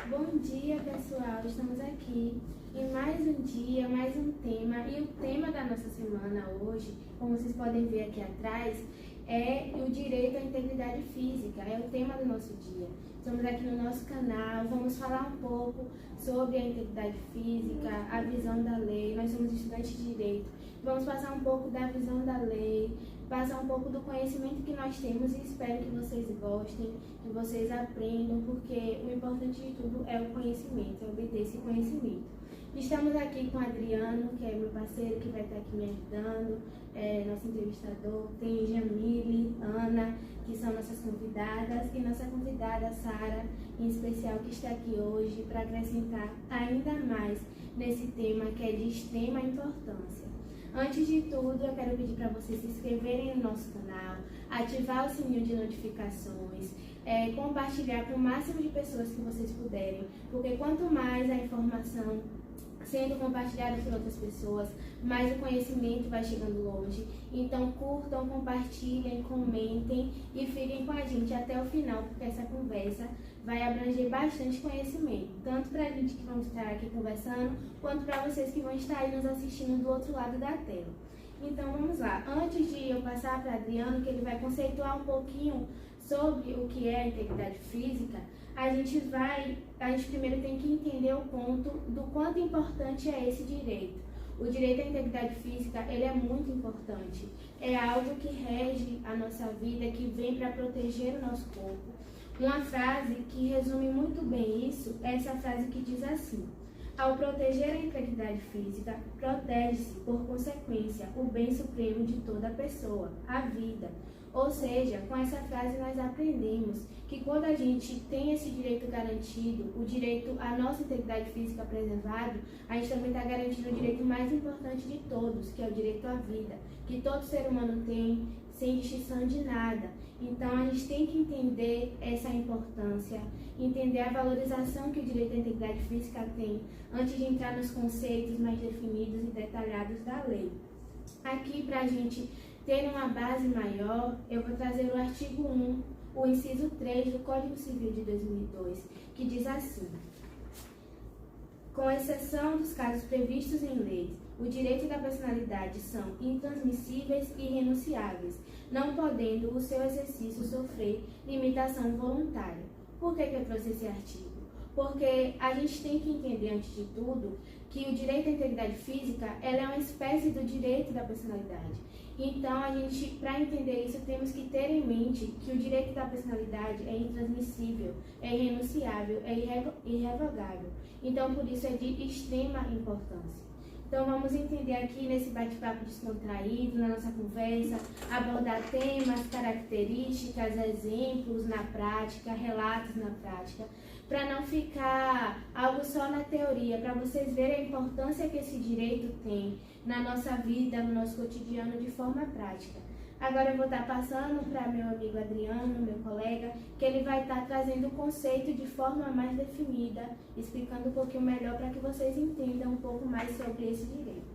Bom dia, pessoal. Estamos aqui em mais um dia, mais um tema. E o tema da nossa semana hoje, como vocês podem ver aqui atrás, é o direito à integridade física. É o tema do nosso dia. Estamos aqui no nosso canal, vamos falar um pouco sobre a integridade física, a visão da lei. Nós somos estudantes de direito. Vamos passar um pouco da visão da lei, passar um pouco do conhecimento que nós temos e espero que vocês gostem, que vocês aprendam, porque o importante de tudo é o conhecimento, é obter esse conhecimento. Estamos aqui com o Adriano, que é meu parceiro, que vai estar aqui me ajudando, nosso entrevistador. Tem Jamile, Ana, que são nossas convidadas, e nossa convidada, Sara, em especial, que está aqui hoje para acrescentar ainda mais nesse tema que é de extrema importância. Antes de tudo, eu quero pedir para vocês se inscreverem no nosso canal, ativar o sininho de notificações, compartilhar com o máximo de pessoas que vocês puderem, porque quanto mais a informação sendo compartilhada por outras pessoas, mais o conhecimento vai chegando longe. Então curtam, compartilhem, comentem e fiquem com a gente até o final, porque essa conversa vai abranger bastante conhecimento, tanto para a gente que vamos estar aqui conversando, quanto para vocês que vão estar aí nos assistindo do outro lado da tela. Então vamos lá, antes de eu passar para Adriano, que ele vai conceituar um pouquinho sobre o que é a integridade física, a gente primeiro tem que entender o ponto do quanto importante é esse direito. O direito à integridade física, ele é muito importante. É algo que rege a nossa vida, que vem para proteger o nosso corpo. Uma frase que resume muito bem isso é essa frase que diz assim: ao proteger a integridade física, protege-se, por consequência, o bem supremo de toda pessoa, a vida. Ou seja, com essa frase nós aprendemos que quando a gente tem esse direito garantido, o direito à nossa integridade física preservado, a gente também está garantindo o direito mais importante de todos, que é o direito à vida, que todo ser humano tem, sem distinção de nada. Então a gente tem que entender essa importância, entender a valorização que o direito à integridade física tem, antes de entrar nos conceitos mais definidos e detalhados da lei. Aqui, para a gente ter uma base maior, eu vou trazer o artigo 1, o inciso 3 do Código Civil de 2002, que diz assim: com exceção dos casos previstos em leis, o direito da personalidade são intransmissíveis e irrenunciáveis, não podendo o seu exercício sofrer limitação voluntária. Por que eu trouxe esse artigo? Porque a gente tem que entender, antes de tudo, que o direito à integridade física ela é uma espécie do direito da personalidade. Então, para entender isso, temos que ter em mente que o direito da personalidade é intransmissível, é irrenunciável, é irrevogável. Então, por isso, é de extrema importância. Então, vamos entender aqui nesse bate-papo descontraído, na nossa conversa, abordar temas, características, exemplos na prática, relatos na prática, para não ficar algo só na teoria, para vocês verem a importância que esse direito tem na nossa vida, no nosso cotidiano, de forma prática. Agora eu vou estar passando para meu amigo Adriano, meu colega, que ele vai estar trazendo o conceito de forma mais definida, explicando um pouquinho melhor para que vocês entendam um pouco mais sobre esse direito.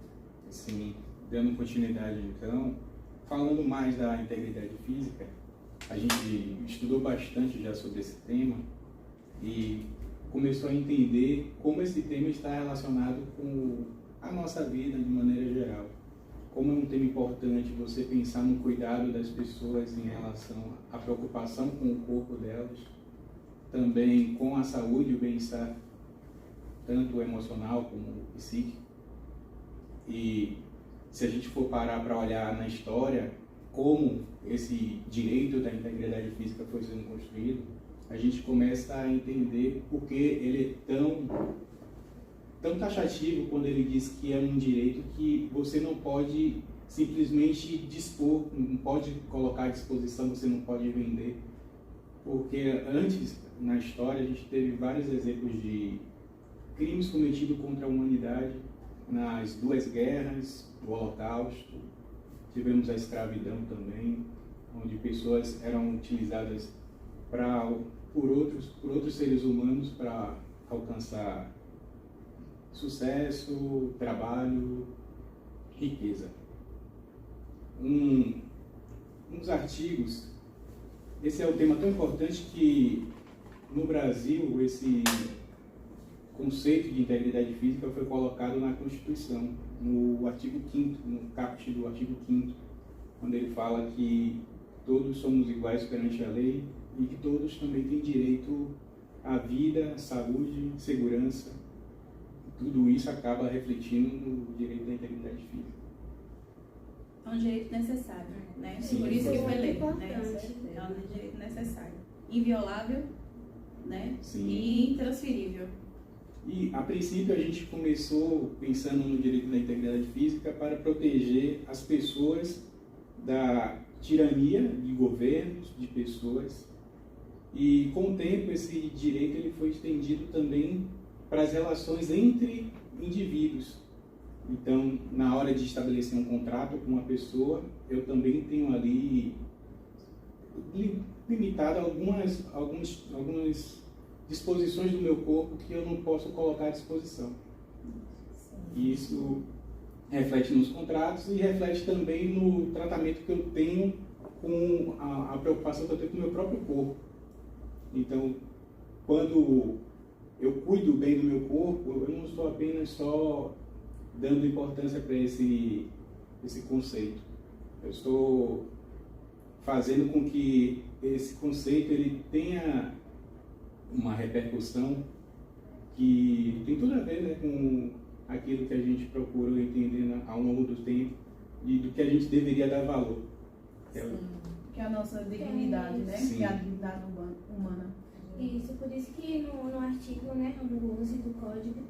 Sim, dando continuidade então, falando mais da integridade física, a gente estudou bastante já sobre esse tema e começou a entender como esse tema está relacionado com a nossa vida de maneira geral. Como é um tema importante você pensar no cuidado das pessoas em relação à preocupação com o corpo delas, também com a saúde e o bem-estar, tanto emocional como psíquico. E se a gente for parar para olhar na história como esse direito da integridade física foi sendo construído, a gente começa a entender por que ele é tão taxativo quando ele diz que é um direito que você não pode simplesmente dispor, não pode colocar à disposição, você não pode vender. Porque antes, na história, a gente teve vários exemplos de crimes cometidos contra a humanidade, nas duas guerras, o Holocausto, tivemos a escravidão também, onde pessoas eram utilizadas por outros seres humanos para alcançar sucesso, trabalho, riqueza. Uns artigos, esse é um tema tão importante que no Brasil conceito de integridade física foi colocado na Constituição, no artigo 5º, no caput do artigo 5º, quando ele fala que todos somos iguais perante a lei e que todos também têm direito à vida, à saúde, segurança. Tudo isso acaba refletindo no direito da integridade física. É um direito necessário, né? Sim, por isso que foi lei, importante. né? É um direito necessário. Inviolável, né? Sim. E intransferível. E, a princípio, a gente começou pensando no direito da integridade física para proteger as pessoas da tirania de governos, de pessoas. E, com o tempo, esse direito ele foi estendido também para as relações entre indivíduos. Então, na hora de estabelecer um contrato com uma pessoa, eu também tenho ali limitado algumas disposições do meu corpo que eu não posso colocar à disposição. E isso reflete nos contratos e reflete também no tratamento que eu tenho com a preocupação que eu tenho com o meu próprio corpo. Então, quando eu cuido bem do meu corpo, eu não estou apenas só dando importância para esse conceito. Eu estou fazendo com que esse conceito ele tenha uma repercussão que tem tudo a ver, né, com aquilo que a gente procurou entender ao longo do tempo e do que a gente deveria dar valor. Sim, que é a nossa dignidade, né? Sim. Que é a dignidade humana. Isso, por isso que no artigo, né, no 11 do Código,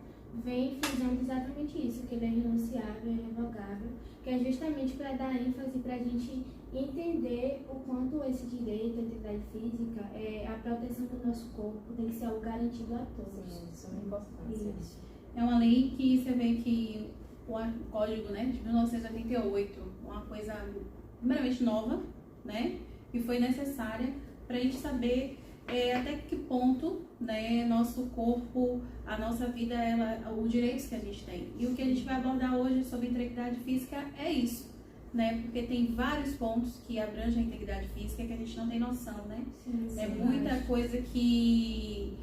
vem frisando exatamente isso, que ele é irrenunciável, irrevogável, que é justamente para dar ênfase para a gente entender o quanto esse direito à integridade física, a proteção do nosso corpo tem que ser algo garantido a todos. Sim, isso é uma importância. Isso. É uma lei que você vê que o Código, né, de 1988, uma coisa primeiramente nova, né, que foi necessária para a gente saber até que ponto, né, nosso corpo, a nossa vida, os direitos que a gente tem. E o que a gente vai abordar hoje sobre integridade física é isso, né, porque tem vários pontos que abrangem a integridade física que a gente não tem noção, né. Sim, É sim. muita coisa que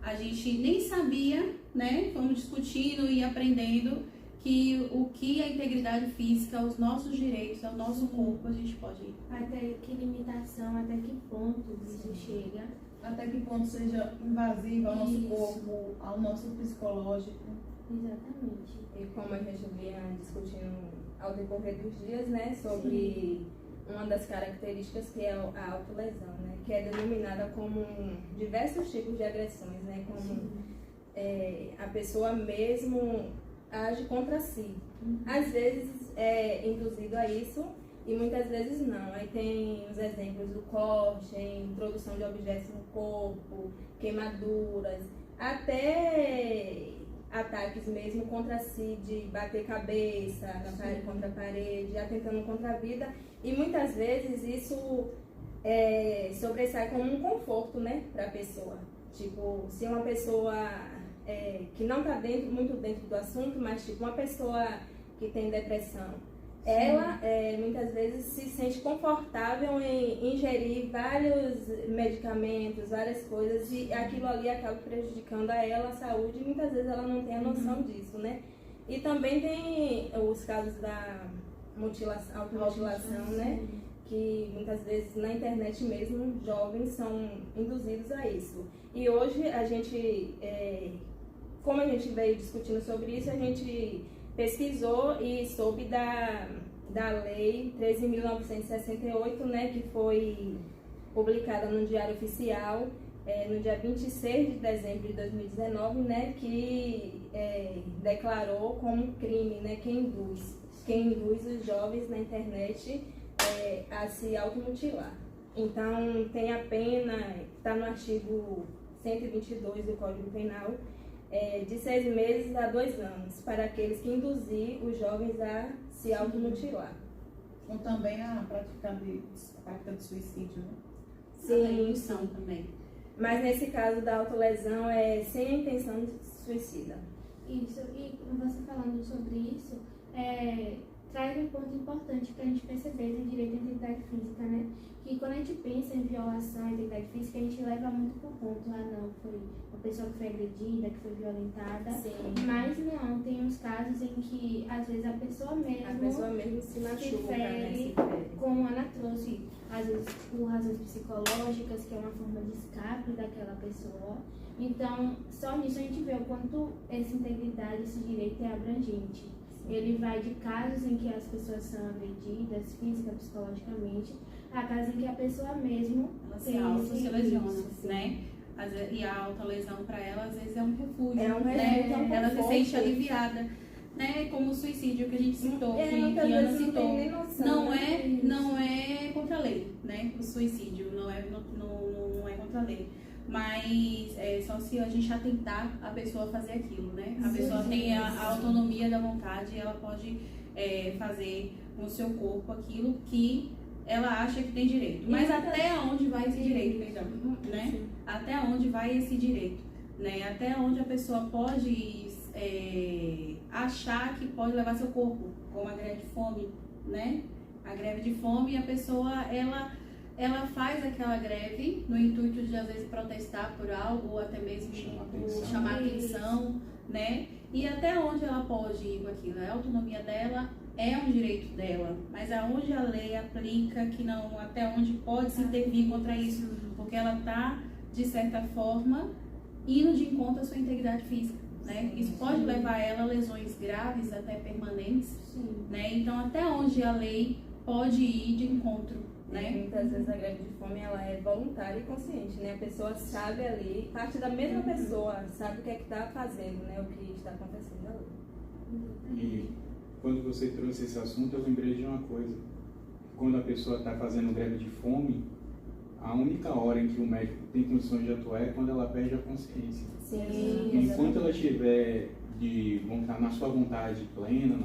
a gente nem sabia, né, fomos discutindo e aprendendo que o que a integridade física, os nossos direitos, ao nosso corpo, a gente pode ir. Até que limitação, até que ponto isso chega. Até que ponto seja invasivo ao nosso Isso. corpo, ao nosso psicológico. Exatamente. E como a gente vinha discutindo ao decorrer dos dias, né, sobre uma das características que é a autolesão, né, que é denominada como diversos tipos de agressões, né, como a pessoa mesmo age contra si. Às vezes é induzido a isso e muitas vezes não. Aí tem os exemplos do corte, introdução de objetos no corpo, queimaduras, até ataques mesmo contra si, de bater cabeça contra a parede, atentando contra a vida. E muitas vezes isso sobressai como um conforto, né, para a pessoa. Tipo, se uma pessoa que não está muito dentro do assunto, mas tipo uma pessoa que tem depressão, ela muitas vezes se sente confortável em ingerir vários medicamentos, várias coisas, e aquilo ali acaba prejudicando a ela, a saúde, e muitas vezes ela não tem a noção disso, né? E também tem os casos da automutilação, né? Que muitas vezes na internet mesmo, jovens são induzidos a isso. E hoje a gente, como a gente veio discutindo sobre isso, a gente pesquisou e soube da Lei 13.968, né, que foi publicada no Diário Oficial no dia 26 de dezembro de 2019, né, que declarou como crime, né, quem induz os jovens na internet a se automutilar. Então, tem a pena, está no artigo 122 do Código Penal, de 6 meses a 2 anos, para aqueles que induzir os jovens a se automutilar. Ou também a prática de suicídio, né? Sim, a indução também. Mas nesse caso da autolesão é sem a intenção de suicida. Isso, e você falando sobre isso, traz um ponto importante para a gente perceber do direito à integridade física, né? Que quando a gente pensa em violação à integridade física, a gente leva muito por ponto, não, foi uma pessoa que foi agredida, que foi violentada. Sim. Mas não, tem uns casos em que às vezes a pessoa mesmo se machuca, né? fere, Se fere. como a Ana trouxe, às vezes por razões psicológicas, que é uma forma de escape daquela pessoa. Então, só nisso a gente vê o quanto essa integridade, esse direito é abrangente. Ele vai de casos em que as pessoas são agredidas, física, psicologicamente, a casos em que a pessoa mesmo Ela se tem lesiona, isso, né? E a autolesão para ela, às vezes, é um refúgio. É um né? refúgio, é um Ela se conforto. sente aliviada. Né? Como o suicídio que a gente citou, que muitas Ana vezes não citou. tem nem noção, Não é contra a lei, né? O suicídio não é contra a lei. Mas só se a gente atentar a pessoa a fazer aquilo, né? A pessoa tem a autonomia da vontade, ela pode fazer com o seu corpo aquilo que ela acha que tem direito. Mas até onde vai esse direito, perdão, né? Até onde vai esse direito, né? Até onde a pessoa pode achar que pode levar seu corpo, como a greve de fome, né? A greve de fome, a pessoa, ela faz aquela greve no intuito de, às vezes, protestar por algo, ou até mesmo chamar atenção, né? E até onde ela pode ir com aquilo? A autonomia dela é um direito dela, mas aonde a lei aplica que não, até onde pode se intervir contra isso, porque ela está, de certa forma, indo de encontro à sua integridade física, né? Isso pode levar ela a lesões graves, até permanentes, né? Então, até onde a lei pode ir de encontro, né? Muitas vezes a greve de fome ela é voluntária e consciente, né? A pessoa sabe ali, parte da mesma pessoa, sabe o que é que está fazendo, né? O que está acontecendo ali. E quando você trouxe esse assunto, eu lembrei de uma coisa. Quando a pessoa está fazendo greve de fome, a única hora em que o médico tem condições de atuar é quando ela perde a consciência. Sim, Enquanto ela estiver na sua vontade plena,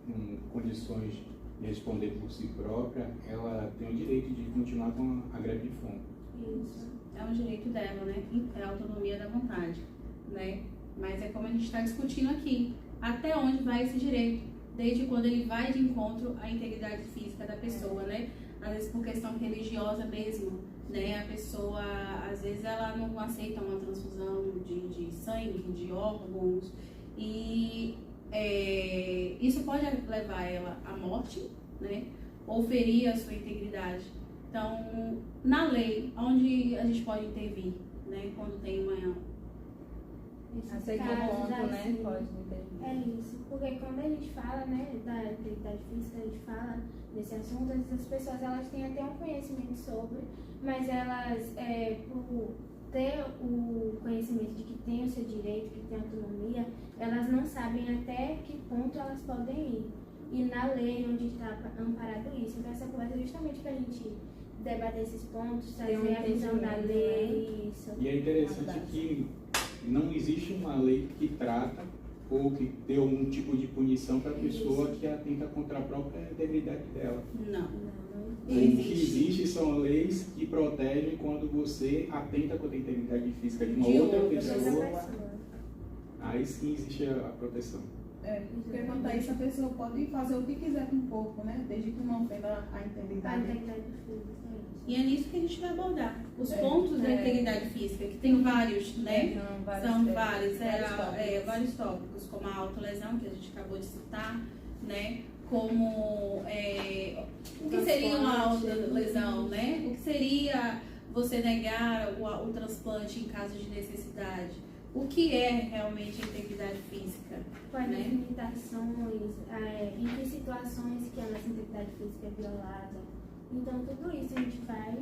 em condições de responder por si própria, ela tem o direito de continuar com a greve de fome. Isso. É um direito dela, né? É a autonomia da vontade, né? Mas é como a gente está discutindo aqui. Até onde vai esse direito? Desde quando ele vai de encontro à integridade física da pessoa, né? Às vezes por questão religiosa mesmo, né? A pessoa, às vezes, ela não aceita uma transfusão de sangue, de órgãos. E isso pode levar ela à morte, né? Ou ferir a sua integridade. Então, na lei, onde a gente pode intervir, né? Quando tem uma... Até que ponto, né? Pode intervir. É isso, porque quando a gente fala, né, da integridade física, a gente fala desse assunto, as pessoas elas têm até um conhecimento sobre, mas elas, por ter o conhecimento de que tem o seu direito, que tem autonomia, elas não sabem até que ponto elas podem ir. E na lei onde está amparado isso. Então essa conversa é justamente para a gente debater esses pontos, trazer a visão da lei, isso. E é interessante que não existe uma lei que trata ou que dê algum tipo de punição para a pessoa que atenta contra a própria integridade dela. Não. O que existe são leis que protegem quando você atenta contra a integridade física de uma outra pessoa. Aí sim existe a proteção. Porque quanto a isso, a pessoa pode fazer o que quiser com o corpo, né? Desde que não ofenda a A integridade. integridade física, é isso. E é nisso que a gente vai abordar. Os pontos da integridade física, que tem vários, né? São vários, vários tópicos, como a autolesão, que a gente acabou de citar, né? Como o que seria uma autolesão, né? O que seria você negar o transplante em caso de necessidade? O que é realmente a integridade física? Quais né? as limitações, em que situações que a nossa integridade física é violada. Então, tudo isso a gente vai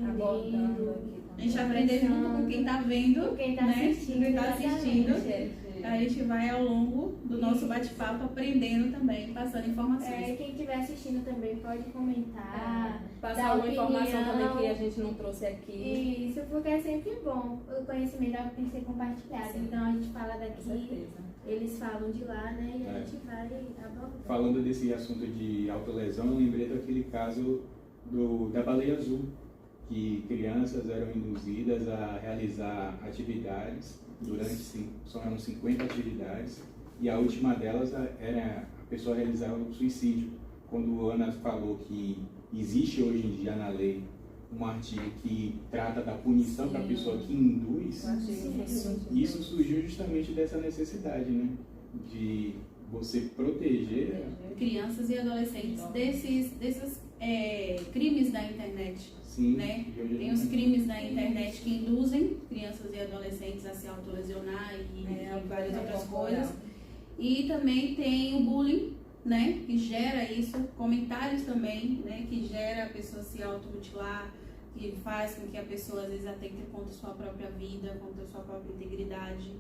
Abordando aprendendo. aqui A gente vai aprender junto com quem está vendo, Com quem está né? assistindo. Quem tá assistindo. exatamente. A gente vai ao longo do nosso bate-papo aprendendo também, passando informações. Quem estiver assistindo também pode comentar. Passar dar uma informação opinião. também que a gente não trouxe aqui. Isso, porque é sempre bom. O conhecimento tem que ser compartilhado. Sim. Então, a gente fala Com daqui, certeza. eles falam de lá, né? E a gente vai abordando. Falando desse assunto de autolesão, eu lembrei daquele caso da baleia azul, que crianças eram induzidas a realizar atividades eram 50 atividades, e a última delas era pessoa realizar o suicídio. Quando a Ana falou que existe hoje em dia na lei um artigo que trata da punição para a pessoa que induz, isso surgiu justamente dessa necessidade, né? De você proteger crianças e adolescentes desses crimes da internet. Sim, Né? Tem os crimes da internet que induzem crianças e adolescentes a se autolesionar e várias outras coisas. E também tem o bullying, né? Que gera isso, comentários também, né? Que gera a pessoa se automutilar, que faz com que a pessoa às vezes atente contra a sua própria vida, contra a sua própria integridade.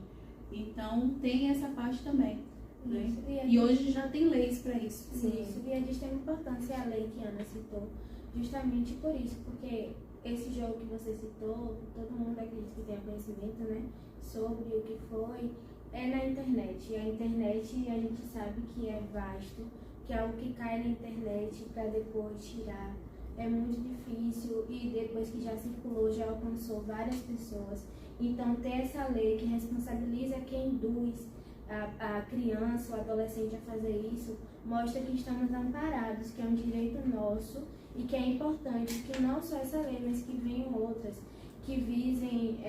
Então tem essa parte também. Né? E hoje já tem leis para isso. Isso, e a gente tem importância a lei que a Ana citou, justamente por isso, porque esse jogo que você citou, todo mundo acredita que tenha conhecimento, né, sobre o que foi, é na internet. E a internet a gente sabe que é vasto, que é algo que cai na internet para depois tirar. É muito difícil e depois que já circulou, já alcançou várias pessoas. Então ter essa lei que responsabiliza quem induz a criança ou adolescente a fazer isso, mostra que estamos amparados, que é um direito nosso e que é importante que não só essa lei, mas que venham outras que visem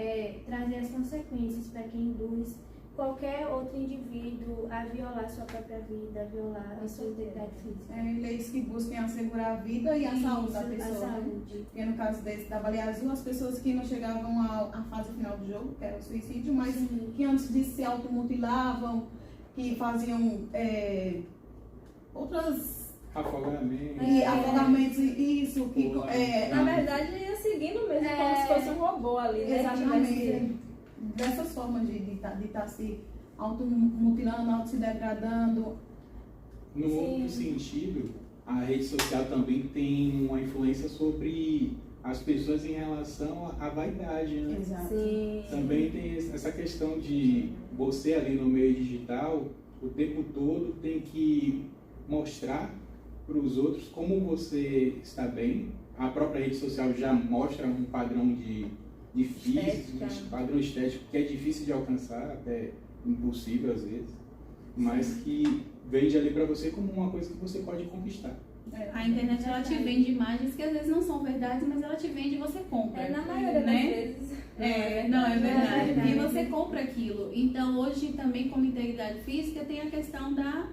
trazer as consequências para quem induz qualquer outro indivíduo a violar sua própria vida, a violar a sua integridade física. Leis que busquem assegurar a vida e a saúde da pessoa. A saúde. Porque no caso desse da Baleia Azul, as pessoas que não chegavam à fase final do jogo, que era o suicídio, mas que antes disso se automutilavam, que faziam outras... afogamentos, isso. Que, na verdade, ia seguindo mesmo, como se fosse um robô ali, né? Exatamente. Dessas formas de estar se automutilando, se degradando. No outro sentido, a rede social também tem uma influência sobre as pessoas em relação à vaidade, né? Exato. Sim. Também tem essa questão de você ali no meio digital, o tempo todo tem que mostrar para os outros como você está bem. A própria rede social já mostra um padrão de físico, um padrão estético que é difícil de alcançar, até impossível às vezes, mas que vende ali para você como uma coisa que você pode conquistar. A internet ela te vende imagens que às vezes não são verdades, mas ela te vende e você compra. Na maioria das vezes. Não, é verdade. E você compra aquilo. Então hoje também, como integridade física, tem a questão da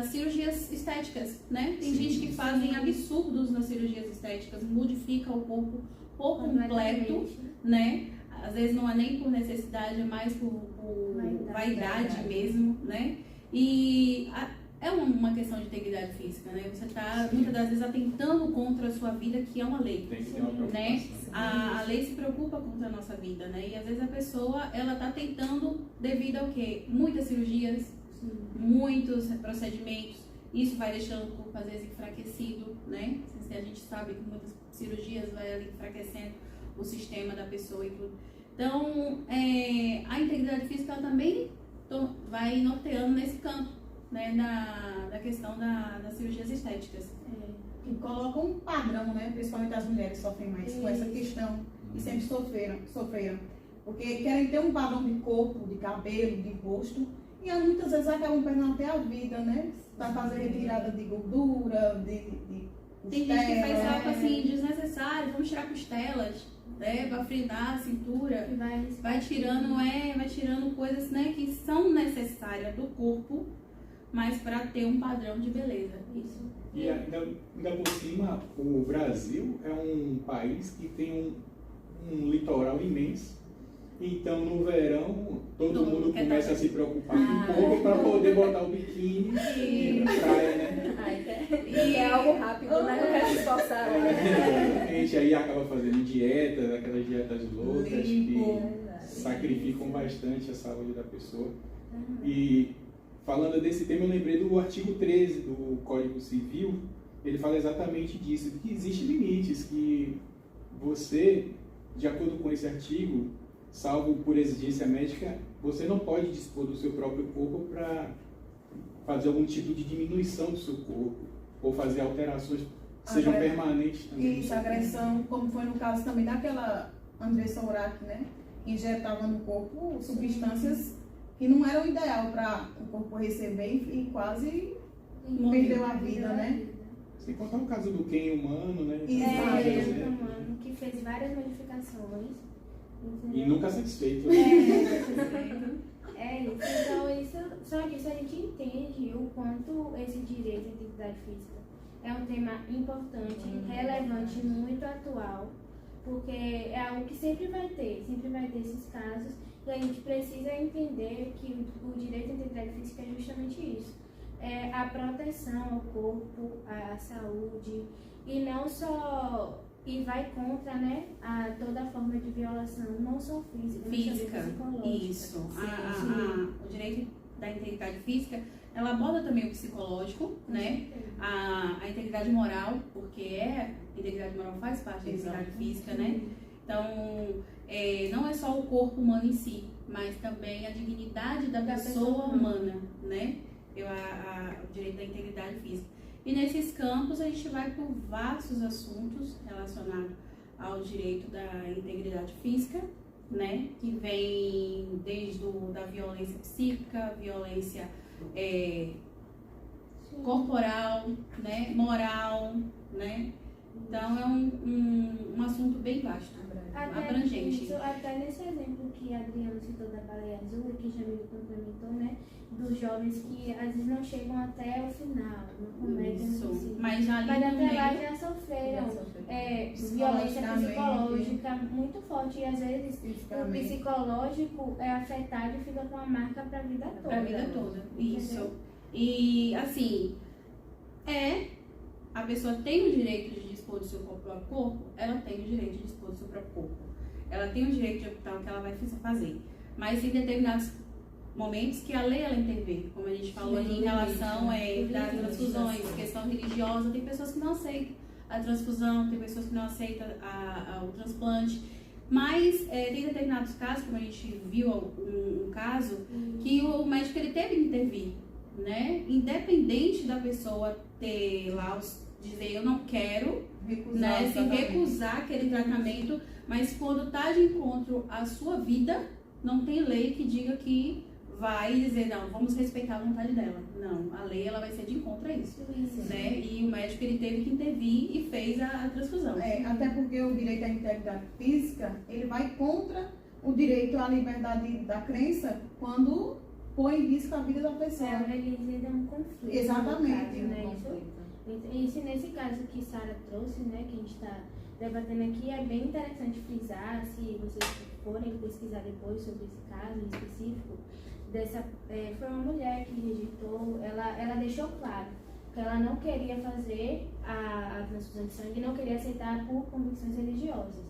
cirurgias estéticas, né? Tem gente que fazem absurdos nas cirurgias estéticas, modifica o corpo por completo, né? Às vezes não é nem por necessidade, é mais por vaidade mesmo, né? E é uma questão de integridade física, né? Você está muitas das vezes atentando contra a sua vida, que é uma lei. Tem que ter uma preocupação. Né? A lei se preocupa contra a nossa vida, né? E às vezes a pessoa, ela está tentando devido ao quê? Muitas cirurgias, muitos procedimentos. Isso vai deixando o corpo às vezes enfraquecido, né? A gente sabe que muitas cirurgias vai ali enfraquecendo o sistema da pessoa e tudo. Então, a integridade física ela também vai norteando nesse campo, né? Da questão das cirurgias estéticas. Que colocam um padrão, né? Principalmente as mulheres sofrem mais com essa questão e sempre sofreram. Porque querem ter um padrão de corpo, de cabelo, de rosto, e muitas vezes acabam perdendo até a vida, né? Para fazer retirada de gordura, de tem gente que faz algo assim desnecessário, vamos tirar costelas, né? Para afinar a cintura, vai tirando coisas, né, que são necessárias do corpo, mas para ter um padrão de beleza. Isso. E ainda por cima, o Brasil é um país que tem um litoral imenso. Então, no verão, todo mundo começa a se preocupar com o corpo para poder botar o biquíni e ir na praia, né? E é algo rápido, né? Não quer se esforçar. A gente aí acaba fazendo dietas, aquelas dietas loucas que sacrificam bastante a saúde da pessoa. E falando desse tema, eu lembrei do artigo 13 do Código Civil. Ele fala exatamente disso, que existem limites, que você, de acordo com esse artigo, salvo por exigência médica, você não pode dispor do seu próprio corpo para fazer algum tipo de diminuição do seu corpo ou fazer alterações que sejam permanentes também. Isso, agressão, como foi no caso também daquela Andressa Urach, né? Que injetava no corpo substâncias que não eram ideal para o corpo receber e quase perdeu a vida, né? Sem contar o caso do Ken humano, né? É, humano, que fez várias modificações. Entendeu? E nunca satisfeito. É isso. Então, só disso a gente entende o quanto esse direito à integridade física é um tema importante, relevante, muito atual, porque é algo que sempre vai ter esses casos, e a gente precisa entender que o direito à integridade física é justamente isso. É a proteção ao corpo, à saúde, e não só... E vai contra, né, toda forma de violação, não só física, mas também psicológica. Isso. O direito da integridade física, ela aborda também o psicológico, né? A integridade moral, porque a integridade moral faz parte da integridade física, né? Então, não é só o corpo humano em si, mas também a dignidade da pessoa humana, né? O direito da integridade física. E nesses campos a gente vai por vastos assuntos relacionados ao direito da integridade física, né? Que vem desde da violência psíquica, violência corporal, né? Moral, né? Então é um assunto bem vasto, abrangente. Até nesse exemplo que a Adriana citou da baleia azul, que já me complementou, né? Dos jovens que às vezes não chegam até o final, não cometem suicídio. Mas até lá já sofreram violência psicológica muito forte. E às vezes o psicológico é afetado e fica com a marca para a vida toda. Para a vida toda, isso. E assim, a pessoa tem o direito de dispor do seu próprio corpo, ela tem o direito de dispor do seu próprio corpo. Ela tem o direito de optar o que ela vai fazer. Mas em determinados momentos que a lei ela intervém, como a gente falou ali em relação das transfusões, questão religiosa, tem pessoas que não aceitam a transfusão, tem pessoas que não aceitam o transplante, mas tem determinados casos, como a gente viu um caso, que o médico ele teve que intervir, né? Independente da pessoa ter lá dizer eu não quero, né? Se recusar aquele tratamento, mas quando está de encontro à sua vida, não tem lei que diga que vai dizer, não, vamos respeitar a vontade dela. Não, a lei ela vai ser de encontro a isso, né? E o médico ele teve que intervir e fez a transfusão. Até porque o direito à integridade física, ele vai contra o direito à liberdade da crença quando põe em risco a vida da pessoa. Ele é um conflito. Exatamente. Isso nesse caso que Sara trouxe, né, que a gente está debatendo aqui, é bem interessante frisar, se vocês forem pesquisar depois sobre esse caso em específico, foi uma mulher que rejeitou, ela deixou claro que ela não queria fazer a transfusão de sangue, não queria aceitar por convicções religiosas.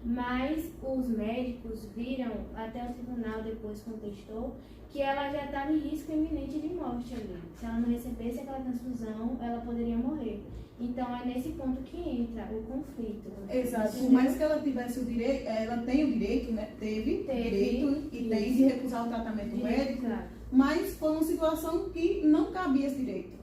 Mas os médicos viram, até o tribunal depois contestou, que ela já estava em risco iminente de morte ali. Se ela não recebesse aquela transfusão, ela poderia morrer. Então é nesse ponto que entra o conflito. Exato. Por mais que ela tivesse o direito, ela tem o direito, né? Teve direito e tem de recusar o tratamento médico, claro. Mas foi uma situação que não cabia esse direito.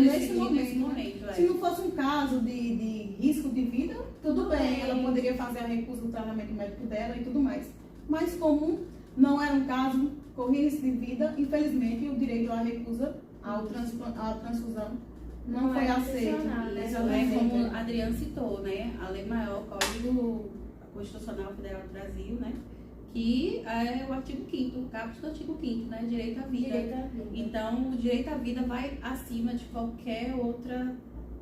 Nesse momento. Se não fosse um caso de risco de vida, tudo bem, ela poderia fazer a recusa do tratamento médico dela e tudo mais. Mas como não era um caso, corria risco de vida, infelizmente o direito à recusa à transfusão não foi aceito. Isso é como a Adriana citou, né? A Lei Maior, Código Constitucional Federal do Brasil, né? Que é o artigo 5º, o caput do artigo 5º, né? Direito à vida. Então, o direito à vida vai acima de qualquer outra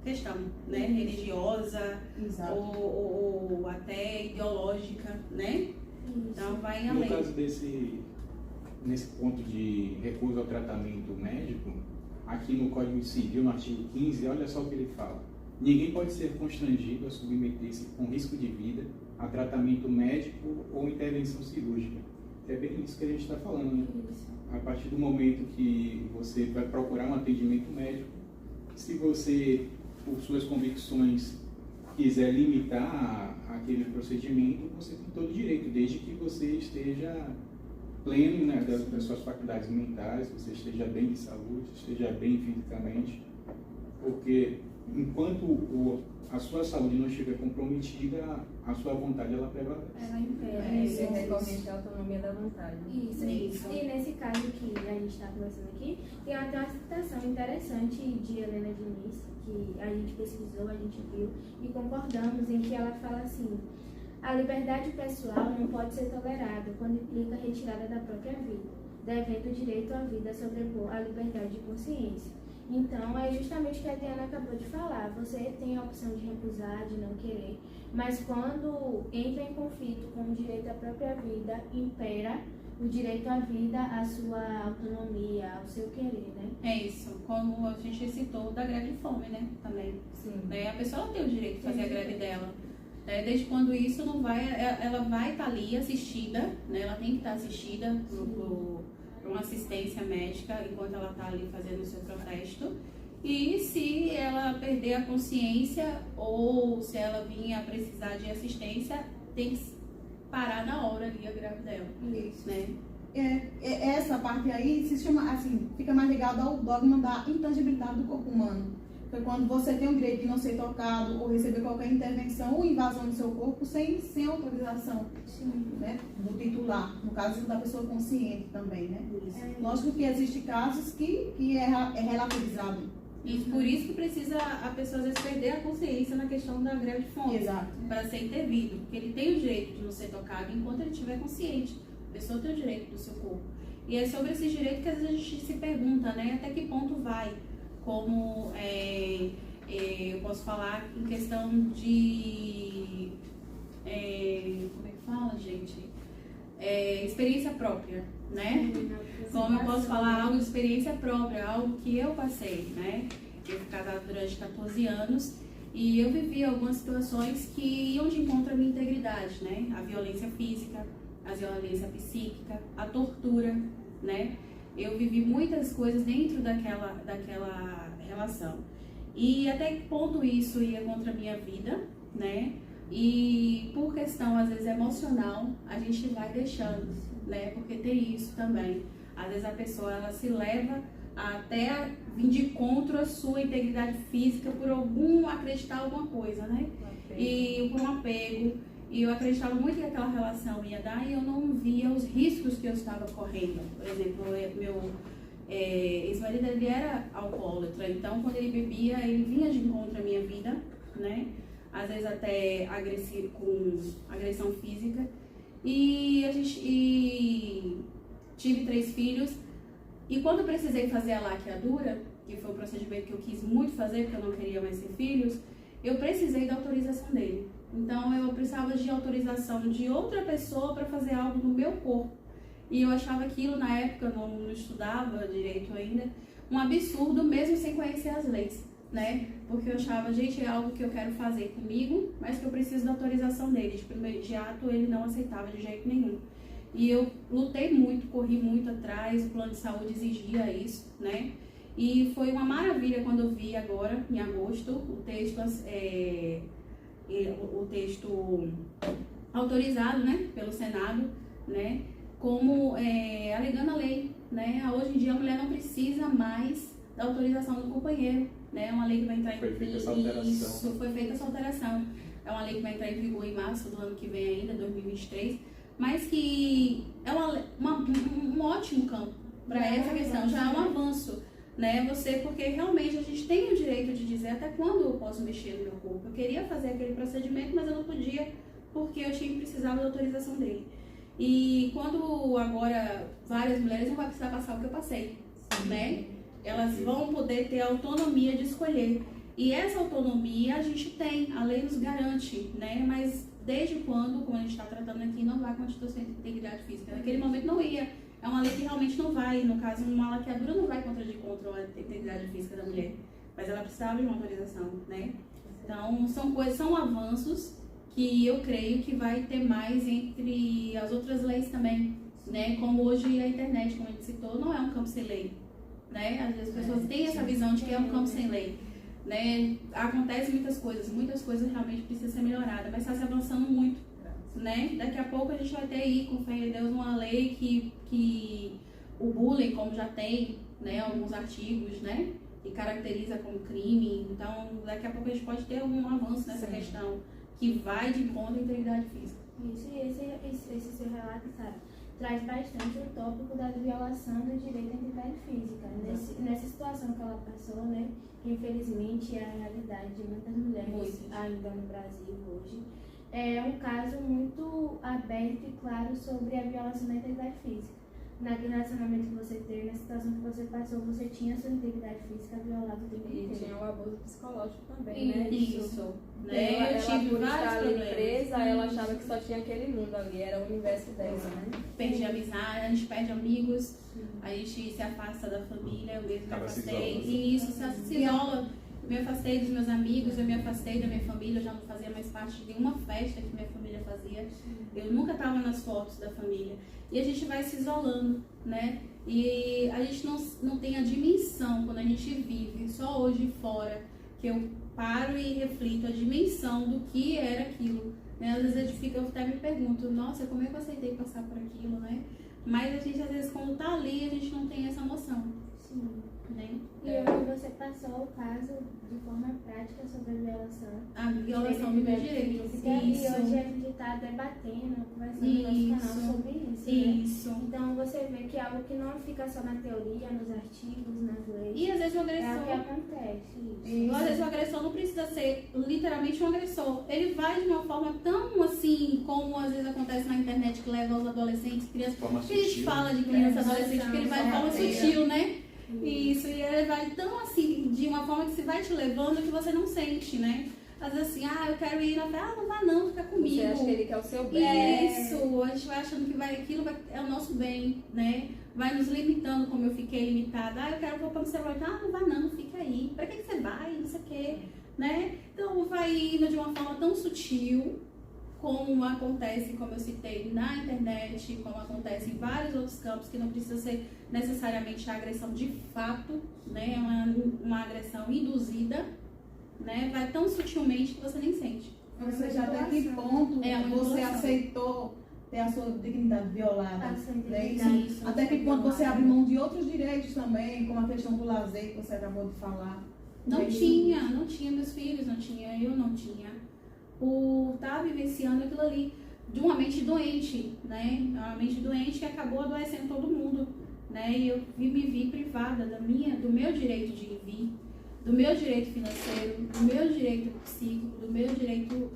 questão, né? Religiosa ou até ideológica, né? Então, vai além. No caso nesse ponto de recusa ao tratamento médico, aqui no Código Civil, no artigo 15, olha só o que ele fala. Ninguém pode ser constrangido a submeter-se com risco de vida a tratamento médico ou intervenção cirúrgica. É bem isso que a gente está falando, né? A partir do momento que você vai procurar um atendimento médico, se você, por suas convicções, quiser limitar aquele procedimento, você tem todo o direito, desde que você esteja pleno, né, das suas faculdades mentais, você esteja bem de saúde, esteja bem fisicamente, porque enquanto a sua saúde não estiver comprometida, a sua vontade ela prevalece. Ela impera. Isso é recorrente à autonomia da vontade. Isso. E nesse caso que a gente gente está conversando aqui, tem até uma citação interessante de Helena Diniz, que a gente pesquisou, a gente viu e concordamos em que ela fala assim: a liberdade pessoal não pode ser tolerada quando implica a retirada da própria vida, devendo o direito à vida sobrepor a liberdade de consciência. Então, é justamente o que a Diana acabou de falar. Você tem a opção de recusar, de não querer, mas quando entra em conflito com o direito à própria vida, impera o direito à vida, à sua autonomia, ao seu querer, né? É isso, como a gente citou da greve de fome, né, também. Sim. Né? A pessoa tem o direito de fazer a greve dela. Desde quando isso não vai, ela vai estar ali assistida, né? Ela tem que estar assistida por uma assistência médica enquanto ela está ali fazendo o seu protesto. E se ela perder a consciência ou se ela vir a precisar de assistência, tem que parar na hora ali a greve dela. Isso. Né? Essa parte aí se chama, assim, fica mais ligada ao dogma da intangibilidade do corpo humano. Foi quando você tem o direito de não ser tocado ou receber qualquer intervenção ou invasão no seu corpo sem autorização, né, do titular, no caso da pessoa consciente também, né? Lógico que existem casos que é relativizado. E por isso que precisa a pessoa às vezes perder a consciência na questão da greve de fome. Exato. Para ser intervido, porque ele tem o direito de não ser tocado enquanto ele estiver consciente. A pessoa tem o direito do seu corpo. E é sobre esse direito que às vezes a gente se pergunta, né, até que ponto vai. Como eu posso falar em questão de como é que fala, gente? Experiência própria, né? Como eu posso falar algo de experiência própria, algo que eu passei, né? Eu fui casada durante 14 anos e eu vivi algumas situações que iam de encontro à minha integridade, né? A violência física, a violência psíquica, a tortura, né? Eu vivi muitas coisas dentro daquela relação. E até que ponto isso ia contra a minha vida, né? E por questão, às vezes, emocional, a gente vai deixando, né? Porque tem isso também. Às vezes a pessoa, ela se leva até vir de encontro à sua integridade física por acreditar alguma coisa, né? E por um apego. E eu acreditava muito que aquela relação ia dar e eu não via os riscos que eu estava correndo. Por exemplo, meu ex-marido, ele era alcoólatra, então quando ele bebia, ele vinha de encontro à minha vida, né? Às vezes até com agressão física. E tive 3 filhos. E quando eu precisei fazer a laqueadura, que foi um procedimento que eu quis muito fazer, porque eu não queria mais ter filhos, eu precisei da autorização dele. Então eu precisava de autorização de outra pessoa para fazer algo no meu corpo. E eu achava aquilo, na época, eu não estudava direito ainda, um absurdo mesmo sem conhecer as leis, né? Porque eu achava, gente, é algo que eu quero fazer comigo, mas que eu preciso da autorização dele. De primeiro imediato ele não aceitava de jeito nenhum. E eu lutei muito, corri muito atrás, o plano de saúde exigia isso, né? E foi uma maravilha quando eu vi agora, em agosto, o texto autorizado, né, pelo Senado, né, como alegando a lei, né, hoje em dia a mulher não precisa mais da autorização do companheiro, né, é uma lei que vai entrar em vigor. Foi feita essa alteração. Isso, foi feita essa alteração. É uma lei que vai entrar em vigor em março do ano que vem ainda, 2023, mas que é um ótimo campo para essa questão, já é um avanço. Né, porque realmente a gente tem o direito de dizer até quando eu posso mexer no meu corpo. Eu queria fazer aquele procedimento, mas eu não podia porque eu precisava da autorização dele. E quando agora várias mulheres não vão precisar passar o que eu passei, né? Elas vão poder ter a autonomia de escolher. E essa autonomia a gente tem, a lei nos garante, né? Mas desde quando, como a gente está tratando aqui, não vai constituir integridade física? Naquele momento não ia. É uma lei que realmente não vai, no caso, uma laqueadura não vai contradir contra a integridade física da mulher, mas ela precisava de uma autorização, né? Então, são avanços que eu creio que vai ter mais entre as outras leis também, né? Como hoje a internet, como a gente citou, não é um campo sem lei, né? Às vezes as pessoas têm essa visão de que é um campo sem lei, né? Acontecem muitas coisas realmente precisam ser melhoradas, mas está se avançando muito. Né? Daqui a pouco a gente vai ter aí, com fé em Deus, uma lei que o bullying, como já tem, né, alguns artigos, né, que caracteriza como crime. Então, daqui a pouco a gente pode ter um avanço nessa questão que vai de encontro à integridade física. Isso, e esse seu relato, sabe, traz bastante o tópico da violação do direito à integridade física. Nessa situação que ela passou, né, que infelizmente é a realidade de muitas mulheres ainda no Brasil hoje, é um caso muito aberto e claro sobre a violação da integridade física. Naquele relacionamento que você teve, na situação que você passou, você tinha sua integridade física violada o tempo inteiro. E tinha o abuso psicológico também, né? Isso. Né? Ela tive por vários estar ali problemas. presa, ela achava que só tinha aquele mundo ali, era o universo dela, né? Perdi amizade, a gente perde amigos, a gente se afasta da família, eu mesmo me Acaba se afastei. isolando. E isso se isola. Eu me afastei dos meus amigos, eu me afastei da minha família, eu já não fazia mais parte de nenhuma festa que minha família fazia. Eu nunca estava nas fotos da família. E a gente vai se isolando, né? E a gente não tem a dimensão, quando a gente vive só hoje fora, que eu paro e reflito a dimensão do que era aquilo. Né? Às vezes eu até me pergunto, nossa, como é que eu aceitei passar por aquilo, né? Mas a gente, às vezes, quando tá ali, a gente não tem essa noção. Sim. Né? E hoje você passou o caso de forma prática sobre a violação. A violação do meu direito. Física, e hoje a gente está debatendo, conversando no nosso canal sobre isso. Isso. Né? Então você vê que é algo que não fica só na teoria, nos artigos, nas leis. E às vezes o É o que agressor. acontece. E, às vezes o agressor não precisa ser literalmente um agressor. Ele vai de uma forma tão assim, como às vezes acontece na internet, que leva os adolescentes, crianças. Forma Que a gente sutil. fala de criança, adolescente, que ele vai de forma sorrateira. sutil, né? Isso, e ele vai tão assim, de uma forma que se vai te levando que você não sente, né? Às vezes assim, eu quero ir na festa, não vai não, fica comigo. Você acha que ele quer o seu bem. Isso, a gente vai achando que é o nosso bem, né? Vai nos limitando, como eu fiquei limitada. Eu quero voltar no celular, não vai não, fica aí. Pra que você vai? Não sei o quê, né? Então vai indo de uma forma tão sutil, como acontece, como eu citei, na internet, como acontece em vários outros campos, que não precisa ser necessariamente a agressão de fato, né? É uma agressão induzida, né? Vai tão sutilmente que você nem sente. Ou seja, até que ponto É uma você manipulação. aceitou ter a sua dignidade violada. A sua Né? integridade. Isso. Até que ponto você abre mão de outros direitos também, como a questão do lazer que você acabou de falar. Não Né? tinha meus filhos, não tinha eu, não tinha. Por estar vivenciando aquilo ali de uma mente doente, né? Uma mente doente que acabou adoecendo todo mundo, né? E eu me vi privada do meu direito de vir, do meu direito financeiro, do meu direito psíquico, do meu direito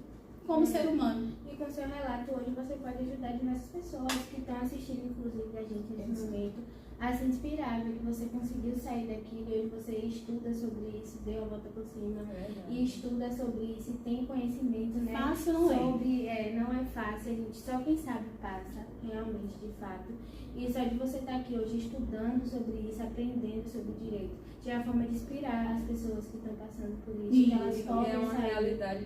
como ser humano. E com seu relato hoje você pode ajudar diversas pessoas que estão assistindo, inclusive, a gente nesse momento, a se inspirar, ver que você conseguiu sair daquilo e hoje você estuda sobre isso, deu a volta por cima e estuda sobre isso, e tem conhecimento, né? Fácil não é. Sobre, não é fácil, a gente só quem sabe passa, realmente, de fato. E só de você estar aqui hoje estudando sobre isso, aprendendo sobre o direito, já é uma forma de inspirar as pessoas que estão passando por isso, que elas Isso, podem é uma sair. realidade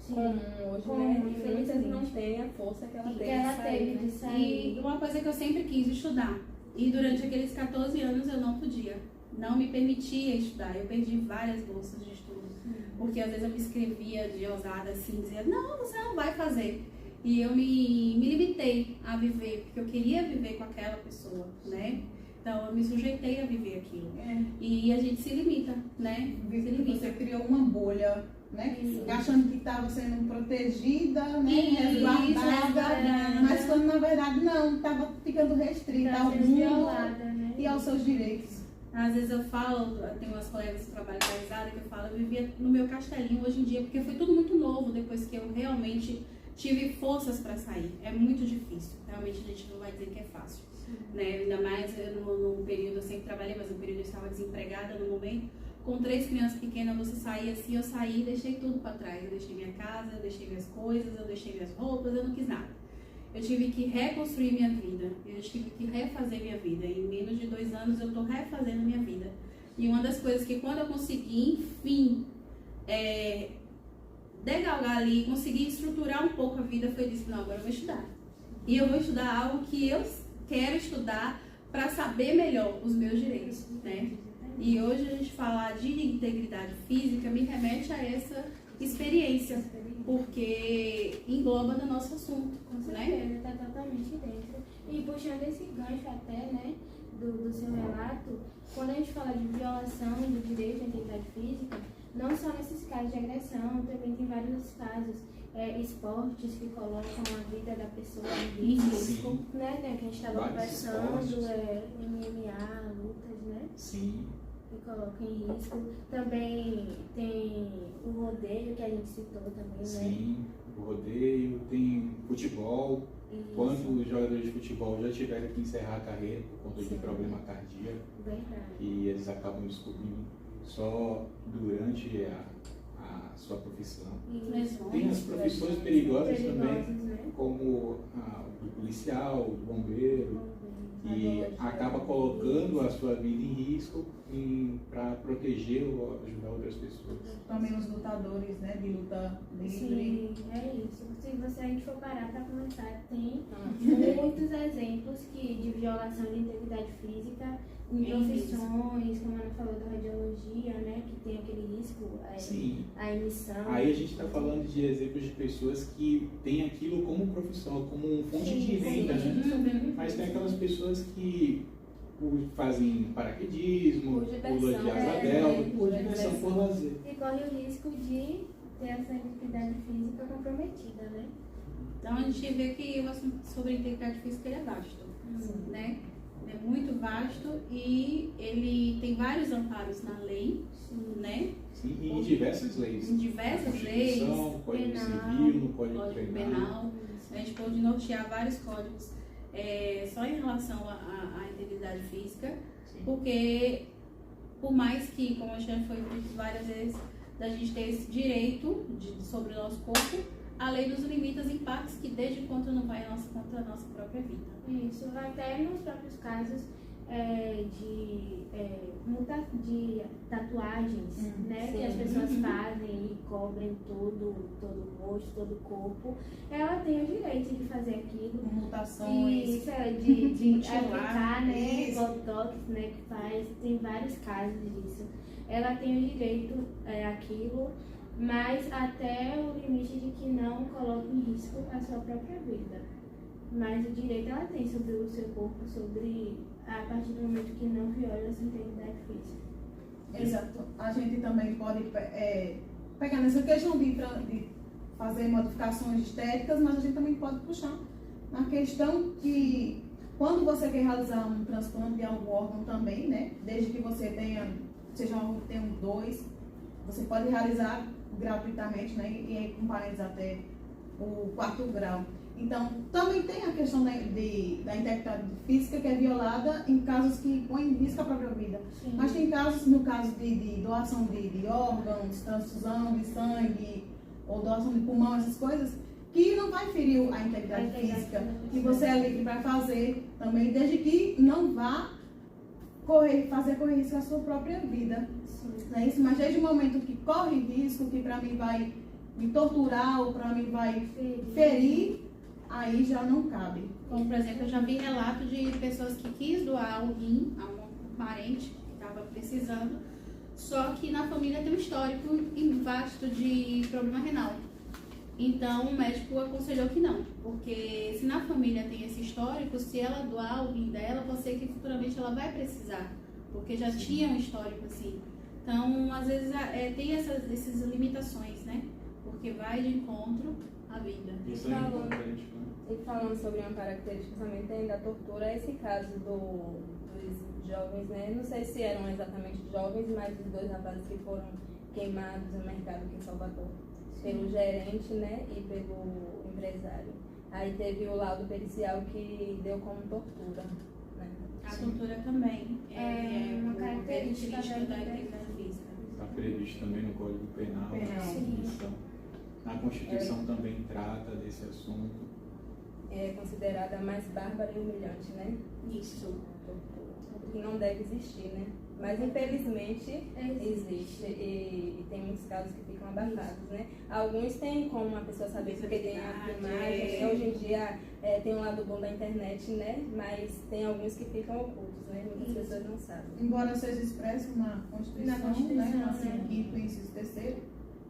Sim. comum hoje, Comum, né? E muitas infelizmente. não têm a força que ela Que teve ela de sair, teve né? de sair. E uma coisa que eu sempre quis estudar. E durante aqueles 14 anos eu não podia. Não me permitia estudar. Eu perdi várias bolsas de estudo. Porque às vezes eu me inscrevia de ousada assim, dizia, não, você não vai fazer. E eu me limitei a viver, porque eu queria viver com aquela pessoa, né? Então eu me sujeitei a viver aquilo. E a gente se limita, né? Se limita. Você criou uma bolha, né? Isso. Achando que estava sendo protegida, né? Isso, Resguardada, mas quando na verdade não, estava ficando restrita Tá ao sendo mundo violada, né? e aos seus direitos. Às vezes eu falo, eu tenho umas colegas que trabalham com a risada que eu falo, eu vivia no meu castelinho hoje em dia, porque foi tudo muito novo depois que eu realmente tive forças para sair. É muito difícil, realmente a gente não vai dizer que é fácil. Né? Ainda mais no período, eu sempre trabalhei, mas no período eu estava desempregada no momento, com 3 crianças pequenas, você saía assim, eu saí e deixei tudo para trás. Eu deixei minha casa, eu deixei minhas coisas, eu deixei minhas roupas, eu não quis nada. Eu tive que reconstruir minha vida, eu tive que refazer minha vida. Em menos de 2 anos eu estou refazendo minha vida. E uma das coisas que quando eu consegui, enfim, degalgar ali, conseguir estruturar um pouco a vida, foi disso, não, agora eu vou estudar. E eu vou estudar algo que eu quero estudar para saber melhor os meus direitos, né? E hoje a gente falar de integridade física me remete a essa experiência, porque engloba no nosso assunto, Com né? certeza, está totalmente dentro. E puxando esse gancho até, né, do seu relato, quando a gente fala de violação do direito à integridade física, não só nesses casos de agressão, também tem vários outros casos. esportes que colocam a vida da pessoa em risco, né? Que a gente estava conversando, MMA, lutas, né? Sim. Que colocam em risco. Também tem o rodeio, que a gente citou também, né? Sim, o rodeio, tem futebol. Isso. Quantos jogadores de futebol já tiveram que encerrar a carreira por conta de problema cardíaco? Verdade. E eles acabam descobrindo só durante a sua profissão. Isso. Tem as profissões perigosas também, né? como a do policial, do bombeiro, e acaba colocando a sua vida em risco para proteger ou ajudar outras pessoas. Também os lutadores, né, de luta livre. Sim, é isso. Se a gente for parar para começar, tem muitos exemplos de violação de integridade física em profissões, como a Ana falou da radiologia, né, que tem aquele risco, a emissão. Aí a gente está falando de exemplos de pessoas que têm aquilo como profissão, como fonte de renda, né? Mas tem aquelas pessoas que fazem paraquedismo, pula de asa delta, por diversão, por lazer. E corre o risco de ter essa integridade física comprometida, né? Então a gente vê que o assunto sobre integridade física ele é vasto, né? É muito vasto e ele tem vários amparos na lei, né? Sim, e em diversas leis. Em diversas leis, no Código Civil, no Código Penal. A gente pode nortear vários códigos só em relação à integridade física, porque por mais que, como já foi dito várias vezes, da gente ter esse direito sobre o nosso corpo, a lei nos limita em partes que desde quando não vai contra a nossa própria vida. Isso, até nos próprios casos de tatuagens, né? Que as pessoas fazem e cobrem todo o rosto, todo o corpo. Ela tem o direito de fazer aquilo. Mutações. Isso, de aplicar, né? Botox, né? Que faz, tem vários casos disso. Ela tem o direito àquilo, mas até o limite de que não coloque em risco a sua própria vida. Mas o direito ela tem sobre o seu corpo, a partir do momento que não viola a sua integridade física. Exato. A gente também pode pegar nessa questão de fazer modificações estéticas, mas a gente também pode puxar na questão que quando você quer realizar um transplante de algum órgão também, né? Desde que você seja um órgão que tenha 2, você pode realizar gratuitamente, né? E com parentes até o 4º grau. Então, também tem a questão da integridade física que é violada em casos que põem em risco a própria vida. Sim. Mas tem casos, no caso de doação de órgãos, transfusão de sangue, ou doação de pulmão, essas coisas, que não vai ferir a integridade física, que você é livre para fazer também, desde que não vá fazer correr risco a sua própria vida. Não é isso? Mas desde o momento que corre risco, que para mim vai me torturar ou para mim vai ferir, aí já não cabe. Como, por exemplo, eu já vi relato de pessoas que quis doar o rim a um parente que estava precisando, só que na família tem um histórico vasto de problema renal. Então, o médico aconselhou que não, porque se na família tem esse histórico, se ela doar o rim dela, pode ser que futuramente ela vai precisar, porque já tinha um histórico assim. Então, às vezes, tem essas limitações, né? Porque vai de encontro à vida. Isso é importante, né? E falando sobre uma característica também tem da tortura, esse caso dos jovens, né? Não sei se eram exatamente jovens, mas os 2 rapazes que foram queimados no mercado aqui em Salvador, pelo gerente, né? E pelo empresário. Aí teve o laudo pericial que deu como tortura, né? A tortura também é uma característica da integridade física. Está previsto também no Código Penal. A Constituição também trata desse assunto. É considerada mais bárbara e humilhante, né? Isso. Que não deve existir, né? Mas infelizmente existe e tem muitos casos que ficam abafados, né? Alguns têm como a pessoa saber porque tem a filmagem, hoje em dia tem um lado bom da internet, né? Mas tem alguns que ficam ocultos, né? Muitas pessoas não sabem. Embora seja expresso na Constituição, né? No 5º, inciso 3º,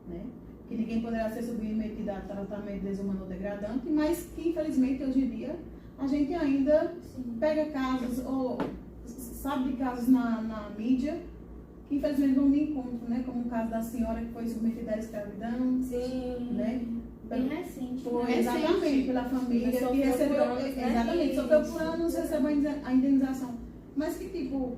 né? Que ninguém poderá ser submetido a tratamento desumano ou degradante, mas que infelizmente hoje em dia a gente ainda pega casos ou sabe de casos na mídia que infelizmente não me encontro, né? Como o caso da senhora que foi submetida à escravidão, né? bem recente. Exatamente, pela família que Sofreu recebeu, por anos, né? exatamente, sofreu por anos, recebeu a indenização. Mas que tipo,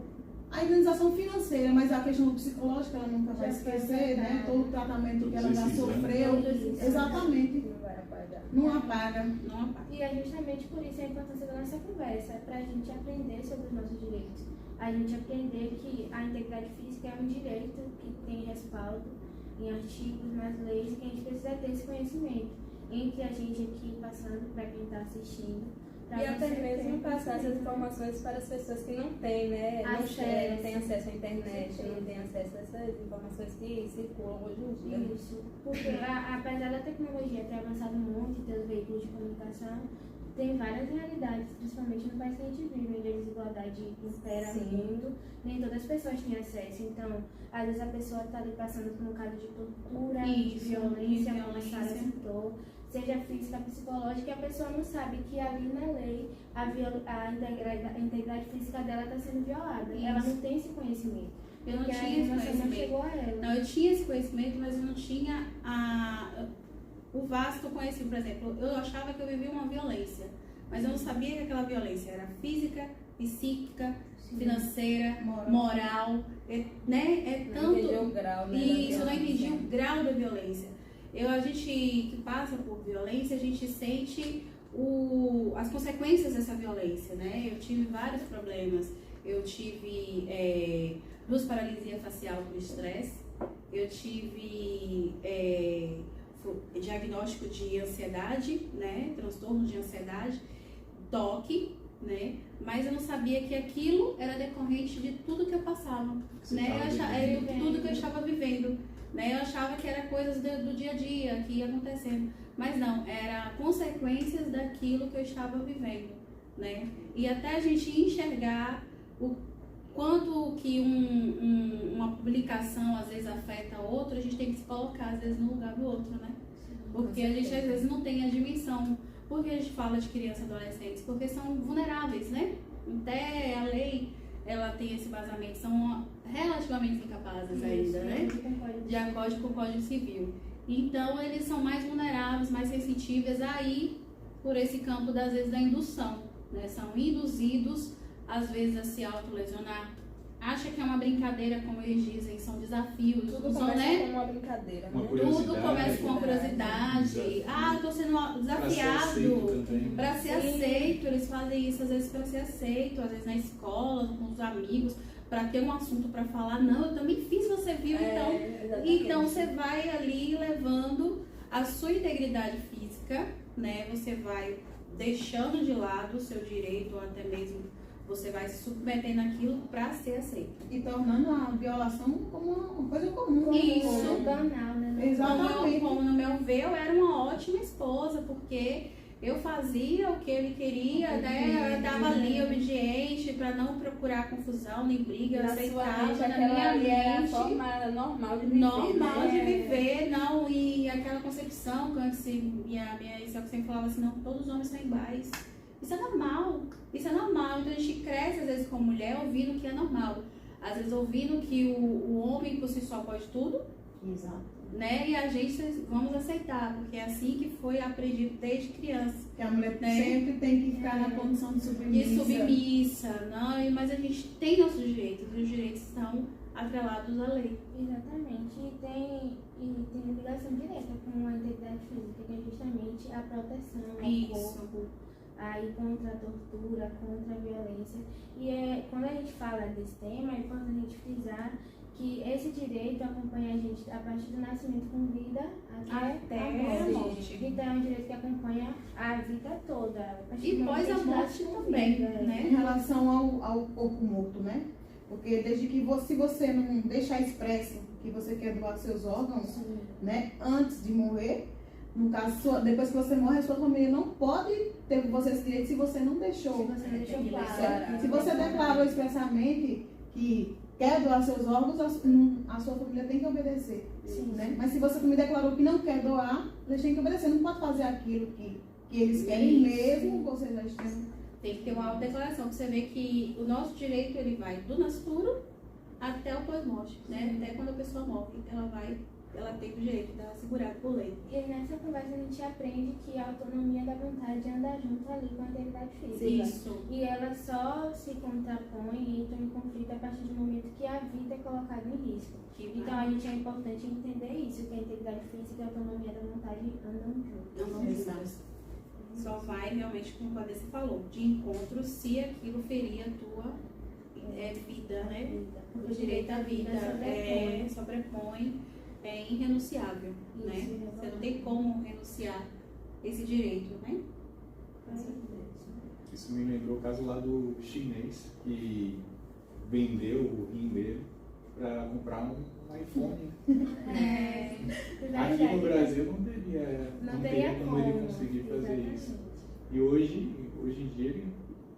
a indenização financeira, mas a questão psicológica ela nunca vai Já foi esquecer, né? tratada. Todo o tratamento que ela já Esses anos. sofreu, Todos esses anos. exatamente, Não vai apagar. não apaga. Não apaga. E é justamente por isso a importância da nossa conversa, é para a gente aprender sobre os nossos direitos. A gente aprender que a integridade física é um direito que tem respaldo em artigos, nas leis, que a gente precisa ter esse conhecimento. Entre a gente aqui passando para quem está assistindo. pra E até você mesmo ter passar essas conhecimento. informações para as pessoas que não têm, né? Acesso. Não têm acesso à internet, Sim. não têm acesso a essas informações que circulam hoje em dia. Isso, porque apesar da tecnologia ter avançado muito e ter os veículos de comunicação, tem várias realidades, principalmente no país que a gente vive, onde a desigualdade impera Sim. muito, nem todas as pessoas têm acesso. Então, às vezes a pessoa está ali passando por um caso de tortura, de Isso, violência, de como a Sara violência. citou, seja física, psicológica, e a pessoa não sabe que ali na lei a integridade física dela está sendo violada. Isso. Ela não tem esse conhecimento. Eu não Porque a tinha esse informação não conhecimento. chegou a ela. Não, eu tinha esse conhecimento, mas eu não tinha o vasto conhecimento. Por exemplo, eu achava que eu vivia uma violência, mas eu não sabia que aquela violência era física, psíquica, financeira, moral, né? É Não entendi tanto. o grau, né? Isso, eu da não entendi violência. o grau da violência. A gente que passa por violência, a gente sente as consequências dessa violência, né? Eu tive vários problemas. Eu tive luz paralisia facial por estresse. Eu tive diagnóstico de ansiedade, né? Transtorno de ansiedade, toque, né? Mas eu não sabia que aquilo era decorrente de tudo que eu passava, Você né? tava Eu achava, vivendo. de tudo que eu estava vivendo, né? Eu achava que era coisas do dia a dia que ia acontecendo, mas não, era consequências daquilo que eu estava vivendo, né? E até a gente enxergar o quanto que uma publicação às vezes afeta a outra, a gente tem que se colocar às vezes no lugar do outro, né? Porque a gente às vezes não tem a dimensão. Por que a gente fala de crianças e adolescentes? Porque são vulneráveis, né? Até a lei, ela tem esse vazamento, são relativamente incapazes ainda, né? De acordo com o Código Civil. Então, eles são mais vulneráveis, mais sensíveis aí por esse campo, às vezes, da indução, né? São induzidos, às vezes, a se autolesionar. Acha que é uma brincadeira, como eles dizem, são desafios. Tudo são, começa né? como uma brincadeira. Uma né? curiosidade. Tudo começa com a curiosidade. Desafio. Ah, eu tô sendo Pra ser desafiado. aceito também. Para ser Sim. aceito, eles fazem isso às vezes para ser aceito, às vezes na escola, com os amigos, para ter um assunto para falar. Não, eu também fiz, você viu, Exatamente. então você vai ali levando a sua integridade física, né? Você vai deixando de lado o seu direito, ou até mesmo você vai se submetendo àquilo para ser aceito. E tornando a violação como uma coisa comum. Isso. Como banal, né? Exatamente. Como no meu ver, eu era uma ótima esposa, porque eu fazia o que ele queria, né? Eu tava ali obediente para não procurar confusão nem briga, eu Na sua aceitava mente, na aquela minha ali era a mente. forma normal de viver. Normal né? de viver, não, e aquela concepção que antes minha isso sempre falava assim, não, todos os homens são iguais. Isso é normal, então a gente cresce às vezes como mulher ouvindo que é normal. Às vezes ouvindo que o homem por si só pode tudo, Exato. né? E a gente vamos aceitar, porque é assim que foi aprendido desde criança. Que a mulher Né? sempre tem que ficar na condição de submissa. De submissa, não, mas a gente tem nossos direitos, e os direitos estão atrelados à lei. Exatamente, e tem ligação direta com a integridade física, que é justamente a proteção ao Isso. corpo, aí contra a tortura, contra a violência. E quando a gente fala desse tema, é importante a gente frisar que esse direito acompanha a gente a partir do nascimento com vida até a morte. Então é um direito que acompanha a vida toda. partir E do pós a momento que morte nasce com também, vida, né? Em relação ao corpo morto, né? Porque desde que se você não deixar expresso que você quer doar seus órgãos, Sim. né, antes de morrer, no caso, depois que você morre, a sua família não pode ter você esse direito se você não deixou. Se você deixou que claro. declarar. Se você declarou expressamente que quer doar seus órgãos, a sua família tem que obedecer. Sim. Né? Mas se você também declarou que não quer doar, eles têm que obedecer. Não pode fazer aquilo que eles querem Isso. mesmo, ou seja, eles têm... Tem que ter uma autodeclaração, pra você ver que o nosso direito ele vai do nascituro até o pós-morte, né? Até quando a pessoa morre, ela vai ela tem o direito dela assegurado por lei. E nessa conversa a gente aprende que a autonomia dá vontade de andar junto ali com a integridade física. Isso. E ela só se contrapõe e entra em conflito a partir do momento que a vida é colocada em risco. Então a gente é importante entender isso, que a integridade física e a autonomia da vontade andam juntos. Não precisa. Só vai realmente, como a Vanessa falou, de encontro se aquilo ferir a tua vida, né? O direito à vida sobrepõe, é irrenunciável, né? Você não tem como renunciar esse direito, né? Isso me lembrou o caso lá do chinês que vendeu o rim dele para comprar um iPhone. Aqui no Brasil não teria como ele conseguir fazer isso. E hoje em dia, ele,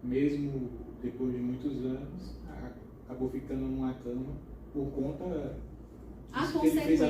mesmo depois de muitos anos, acabou ficando numa cama por conta A consequência,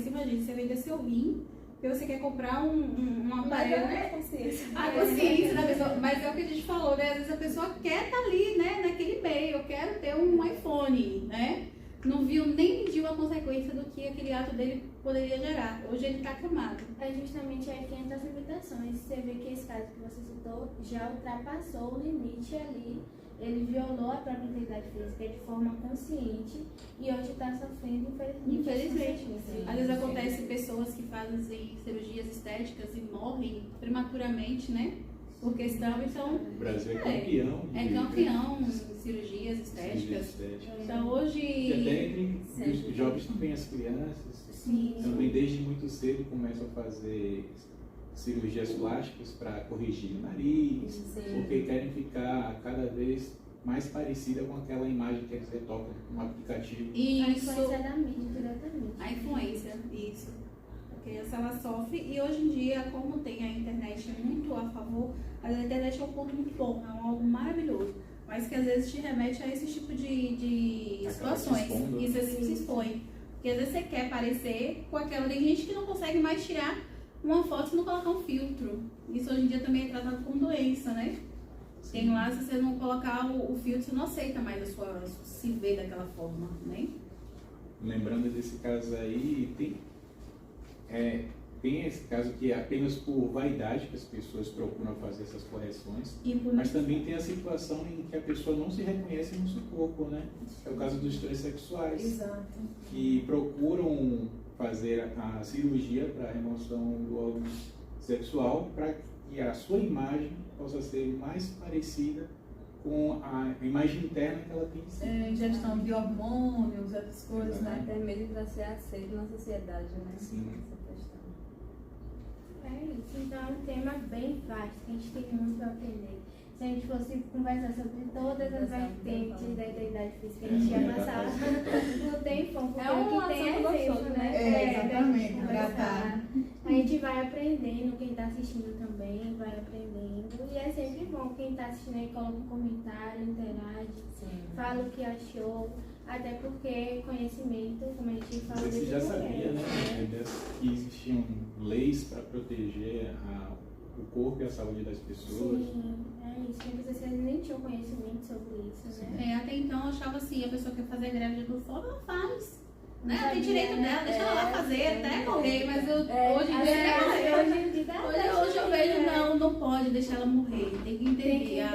imagina, você vender seu rim, porque você quer comprar um aparelho, né? A consciência da pessoa, mas é o que a gente falou, né? Às vezes a pessoa quer estar ali, né? Naquele meio, eu quero ter um iPhone, né? Não viu nem mediu a consequência do que aquele ato dele poderia gerar. Hoje ele está acamado. É justamente aí que entra as limitações. Você vê que esse caso que você citou já ultrapassou o limite ali. Ele violou a própria integridade física de forma consciente e hoje está sofrendo, infelizmente. Às vezes acontece pessoas que fazem cirurgias estéticas e morrem prematuramente, né? Por questão, então... O Brasil é campeão. É campeão em cirurgias estéticas. Então hoje... E até entre os jovens também, as crianças, também desde muito cedo começam a fazer cirurgias plásticas para corrigir o nariz, porque querem ficar cada vez mais parecida com aquela imagem que eles retocam no aplicativo. Isso. A influência da mídia diretamente. A influência, isso. Porque essa ela sofre e hoje em dia, como tem a internet muito a favor, a internet é um ponto muito bom, é algo maravilhoso, mas que às vezes te remete a esse tipo de situações. E você se expõe. Porque às vezes você quer parecer com aquela. Tem gente que não consegue mais tirar uma foto se não colocar um filtro. Isso hoje em dia também é tratado como doença, né? Sim. Tem lá, se você não colocar o filtro, você não aceita mais a sua se ver daquela forma, né? Lembrando desse caso aí, tem esse caso que é apenas por vaidade que as pessoas procuram fazer essas correções, mas também tem a situação em que a pessoa não se reconhece no seu corpo, né? É o caso dos transexuais. Exato. Que procuram fazer a cirurgia para a remoção do órgão sexual para que a sua imagem possa ser mais parecida com a imagem interna que ela tem de si. Ingestão de hormônios, essas coisas, né? Até mesmo para ser aceito na sociedade, né? Sim. Essa questão. É isso, então é um tema bem vasto, que a gente tem muito para aprender. Se a gente fosse conversar sobre todas as vertentes da integridade física, a gente ia passar no tempão, porque É um o que tem é assunto exemplo, gostoso, né? Exatamente, conversar. A gente vai aprendendo, quem está assistindo também vai aprendendo. E é sempre bom, quem está assistindo aí coloca um comentário, interage, fala o que achou. Até porque conhecimento, como a gente falou, Você já sabia, né, que existiam leis para proteger o corpo e a saúde das pessoas? Sim, é isso. Tem pessoas que nem tinham conhecimento sobre isso, né? Até então eu achava assim, a pessoa quer fazer greve de glufose, ela faz. Né? Sabia, Tem direito dela, deixa ela lá fazer, até morrer, mas hoje em dia hoje eu vejo, não pode deixar ela morrer, tem que entender. A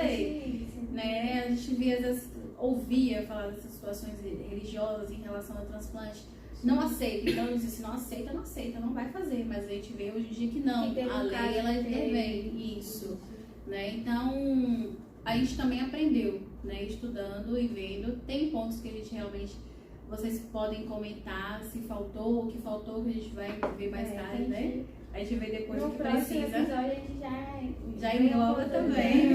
lei. Né? A gente via, às vezes, ouvia falar dessas situações religiosas em relação ao transplante. Não aceita, então eu disse, não aceita, não vai fazer, mas a gente vê hoje em dia que não, a lei ela intervém, isso, né? Então a gente também aprendeu, né, estudando e vendo, tem pontos que a gente realmente, vocês podem comentar se faltou, o que faltou, que a gente vai ver mais tarde, né? A gente vê depois o que precisa. Episódio a gente já engloba também,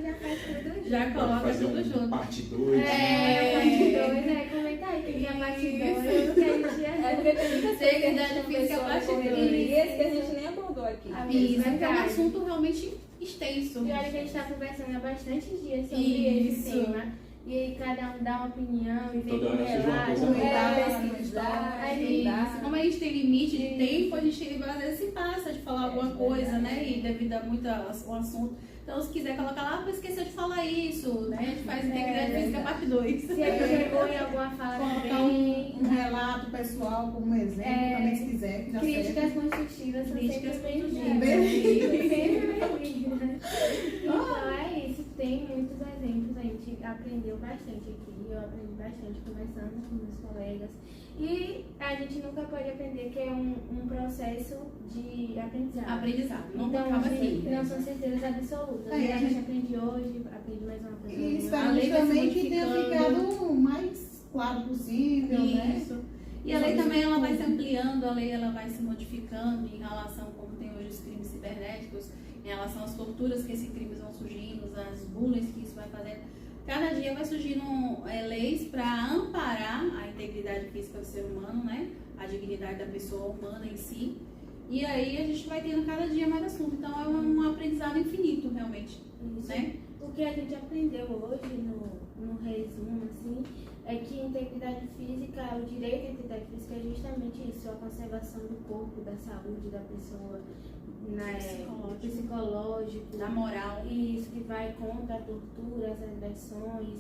já faz tudo junto. Já coloca tudo junto. Parte 2. Parte 2, né? Comenta aí que tinha parte 2, que a gente ia... Porque tem muitas Integridade física, parte 2. que a gente nem abordou aqui. Isso, é um assunto realmente extenso. E olha que a gente está conversando há bastante dias sobre esse tema. e aí cada um dá uma opinião e vem Toda com hora surge uma coisa relato. nova. Isso. Como a gente tem limite de tempo, a gente às vezes se passa de falar alguma coisa, né? E devido a muito ao assunto. Então, se quiser colocar lá, esqueceu de falar isso, né? A gente faz integridade física parte 2. Se ele chegou em alguma fala Colocar também. um relato pessoal como exemplo, também se quiser. Que já Críticas construtivas são Críticas sempre construtivas. bem-vindas. Sempre bem-vindas. Então é isso, tem muitos exemplos, a gente aprendeu bastante aqui, eu aprendi bastante conversando com meus colegas. E a gente nunca pode aprender que é um processo de aprendizado. Não Então, acaba a gente assim. não são certezas absolutas. É, A gente aprende hoje, aprende mais uma coisa. E A esperamos lei vai se também que tenha modificando. ficado o mais claro possível, né? Isso. E a lei também ela vai se ampliando, a lei ela vai se modificando em relação como tem hoje os crimes cibernéticos, em relação às torturas que esses crimes vão surgindo, as bullying que isso vai fazendo. Cada dia vai surgindo leis para amparar a integridade física do ser humano, né? A dignidade da pessoa humana em si. E aí a gente vai tendo cada dia mais assunto. Então é um aprendizado infinito, realmente. Isso. Né? O que a gente aprendeu hoje, no resumo, assim, é que integridade física, o direito à integridade física é justamente isso, a conservação do corpo, da saúde da pessoa, psicológico, Da moral. isso que vai contra a tortura, as agressões.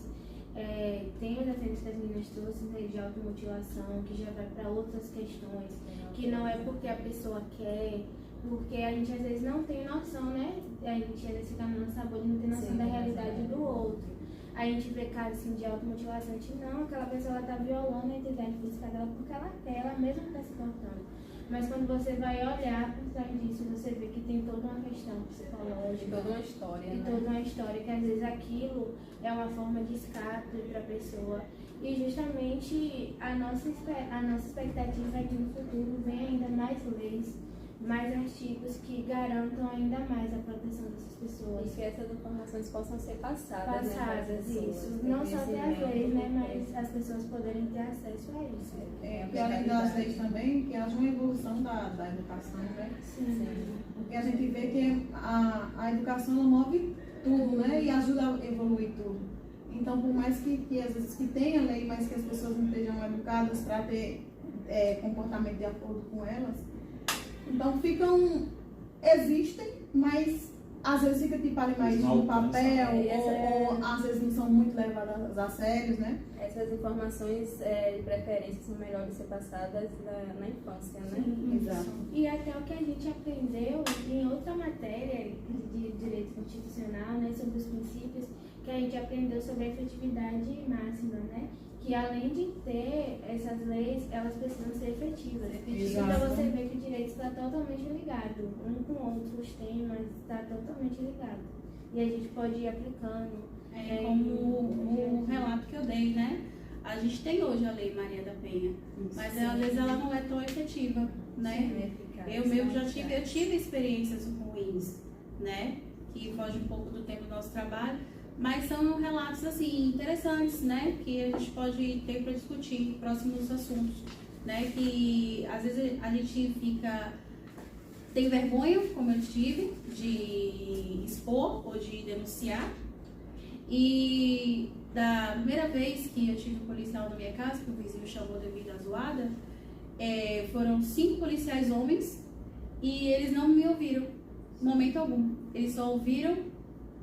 Tem os exemplos que as meninas trouxeram de automutilação, que já vai para outras questões, que não é porque a pessoa quer, porque a gente às vezes não tem noção, né? A gente às vezes fica na nossa bolha e não tem noção da realidade do outro. A gente vê casos assim, de automutilação, a gente não, aquela pessoa ela tá violando a integridade física dela porque ela quer, ela mesma está se cortando. Mas quando você vai olhar por trás disso, você vê que tem toda uma questão psicológica. Toda uma história, E né? toda uma história, que às vezes aquilo é uma forma de escape para a pessoa. E justamente a nossa expectativa é que no futuro venha ainda mais leis, mais artigos que garantam ainda mais a proteção dessas pessoas. E que essas informações possam ser passadas, né, para as Passadas, pessoas, isso. ter Não só ter as leis, né, conhecimento, mas as pessoas poderem ter acesso a isso. Que além das leis também, que haja uma evolução da educação, né? Sim. Porque a gente vê que a educação ela move tudo, né? E ajuda a evoluir tudo. Então, por mais que às vezes que tenha lei, mas que as pessoas não estejam educadas para ter comportamento de acordo com elas, então existem, mas às vezes fica tipo ali mais no papel, ou às vezes não são muito levadas a sérios, né? Essas informações de preferência são melhores ser passadas na infância, né? Sim. Exato. E até o que a gente aprendeu em outra matéria de direito constitucional, né, sobre os princípios, que a gente aprendeu sobre a efetividade máxima, né? Que além de ter essas leis, elas precisam ser efetivas. Exato. Então você vê que o direito está totalmente ligado, um com o outro, os temas, está totalmente ligado. E a gente pode ir aplicando. Como o relato que eu dei, né? A gente tem hoje a Lei Maria da Penha, mas às vezes ela não é tão efetiva, né? Eu mesmo eu tive experiências ruins, né? Que foge um pouco do tempo do nosso trabalho, mas são relatos assim interessantes, né? Que a gente pode ter para discutir próximos assuntos, né? Que às vezes a gente tem vergonha, como eu tive, de expor ou de denunciar. E da primeira vez que eu tive um policial na minha casa, que o vizinho chamou devido à zoada, foram 5 policiais homens e eles não me ouviram, em momento algum. Eles só ouviram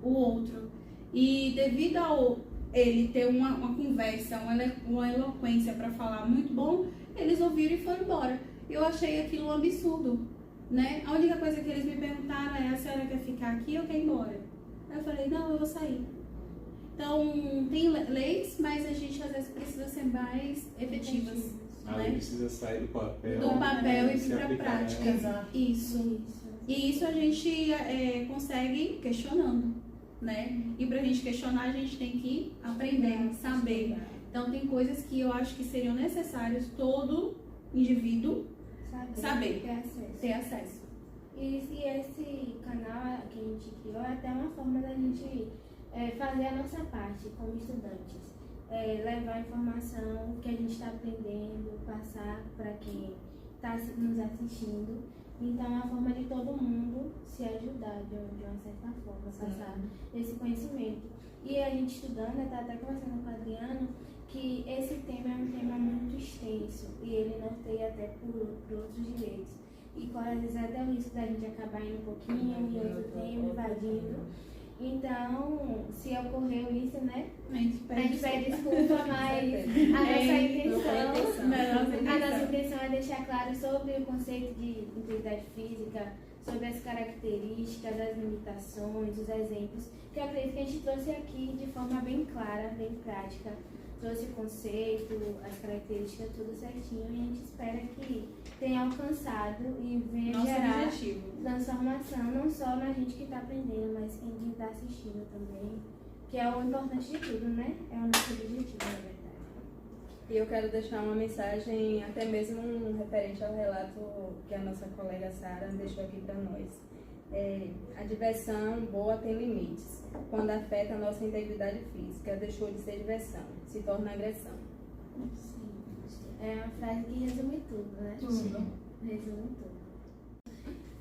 o outro. E devido a ele ter uma conversa, uma eloquência para falar muito bom, eles ouviram e foram embora. Eu achei aquilo um absurdo, né? A única coisa que eles me perguntaram é: a senhora quer ficar aqui ou quer ir embora? Aí eu falei: não, eu vou sair. Então, tem leis, mas a gente às vezes precisa ser mais efetivas. A lei precisa sair do papel. Do papel e se ir para a aplicar prática. Exato. Isso. E isso a gente consegue questionando, né? E para a gente questionar, a gente tem que aprender, saber. Então, tem coisas que eu acho que seriam necessárias todo indivíduo saber. Ter acesso. ter acesso. E esse canal que a gente criou é até uma forma da gente fazer a nossa parte como estudantes. Levar a informação que a gente está aprendendo, passar para quem está nos assistindo. Então é uma forma de todo mundo se ajudar de uma certa forma, passar esse conhecimento. E a gente estudando, eu tava até conversando com o Adriano, que esse tema é um tema muito extenso e ele norteia até por outros direitos. E corre às vezes até o risco da gente acabar indo um pouquinho em outro tema, invadindo. Então, se ocorreu isso, né? A gente pede desculpa, mas a nossa intenção é deixar claro sobre o conceito de integridade física, sobre as características, as limitações, os exemplos, que eu acredito que a gente trouxe aqui de forma bem clara, bem prática. Trouxe o conceito, as características, tudo certinho, e a gente espera que tenha alcançado e venha gerar transformação, não só na gente que está aprendendo, mas em quem está assistindo também, que é o importante de tudo, né? É o nosso objetivo, na verdade. E eu quero deixar uma mensagem, até mesmo referente ao relato que a nossa colega Sara deixou aqui para nós. A diversão boa tem limites. Quando afeta a nossa integridade física, deixou de ser diversão, se torna agressão. Sim. É uma frase que resume tudo, né? Tudo. Resume tudo.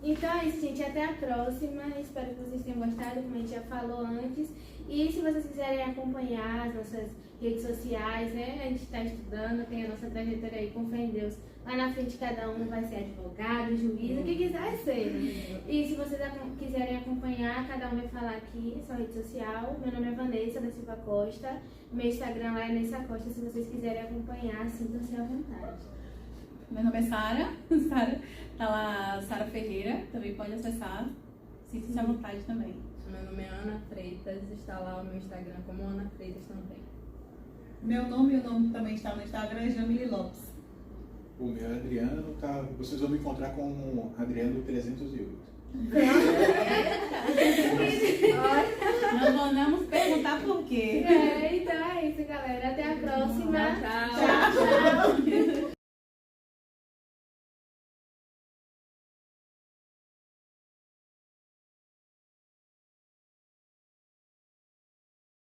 Então é isso, gente. Até a próxima. Espero que vocês tenham gostado, como a gente já falou antes. E se vocês quiserem acompanhar as nossas redes sociais, né? A gente está estudando, tem a nossa trajetória aí com fé em Deus. Lá na frente cada um vai ser advogado, juiz, o que quiser ser. E se vocês quiserem acompanhar, cada um vai falar aqui, sua rede social. Meu nome é Vanessa da Silva Costa. Meu Instagram lá é Nessa Costa, se vocês quiserem acompanhar, sintam-se à vontade. Meu nome é Sara. Sara, tá lá, Sara Ferreira, também pode acessar. Sinta-se à vontade também. Meu nome é Ana Freitas, está lá o meu Instagram como Ana Freitas também. Meu nome e o nome também está no Instagram, é Jamile Lopes. O meu Adriano, vocês vão me encontrar com Adriano 308. Não vamos perguntar por quê. Então é isso, galera. Até a próxima. Tchau.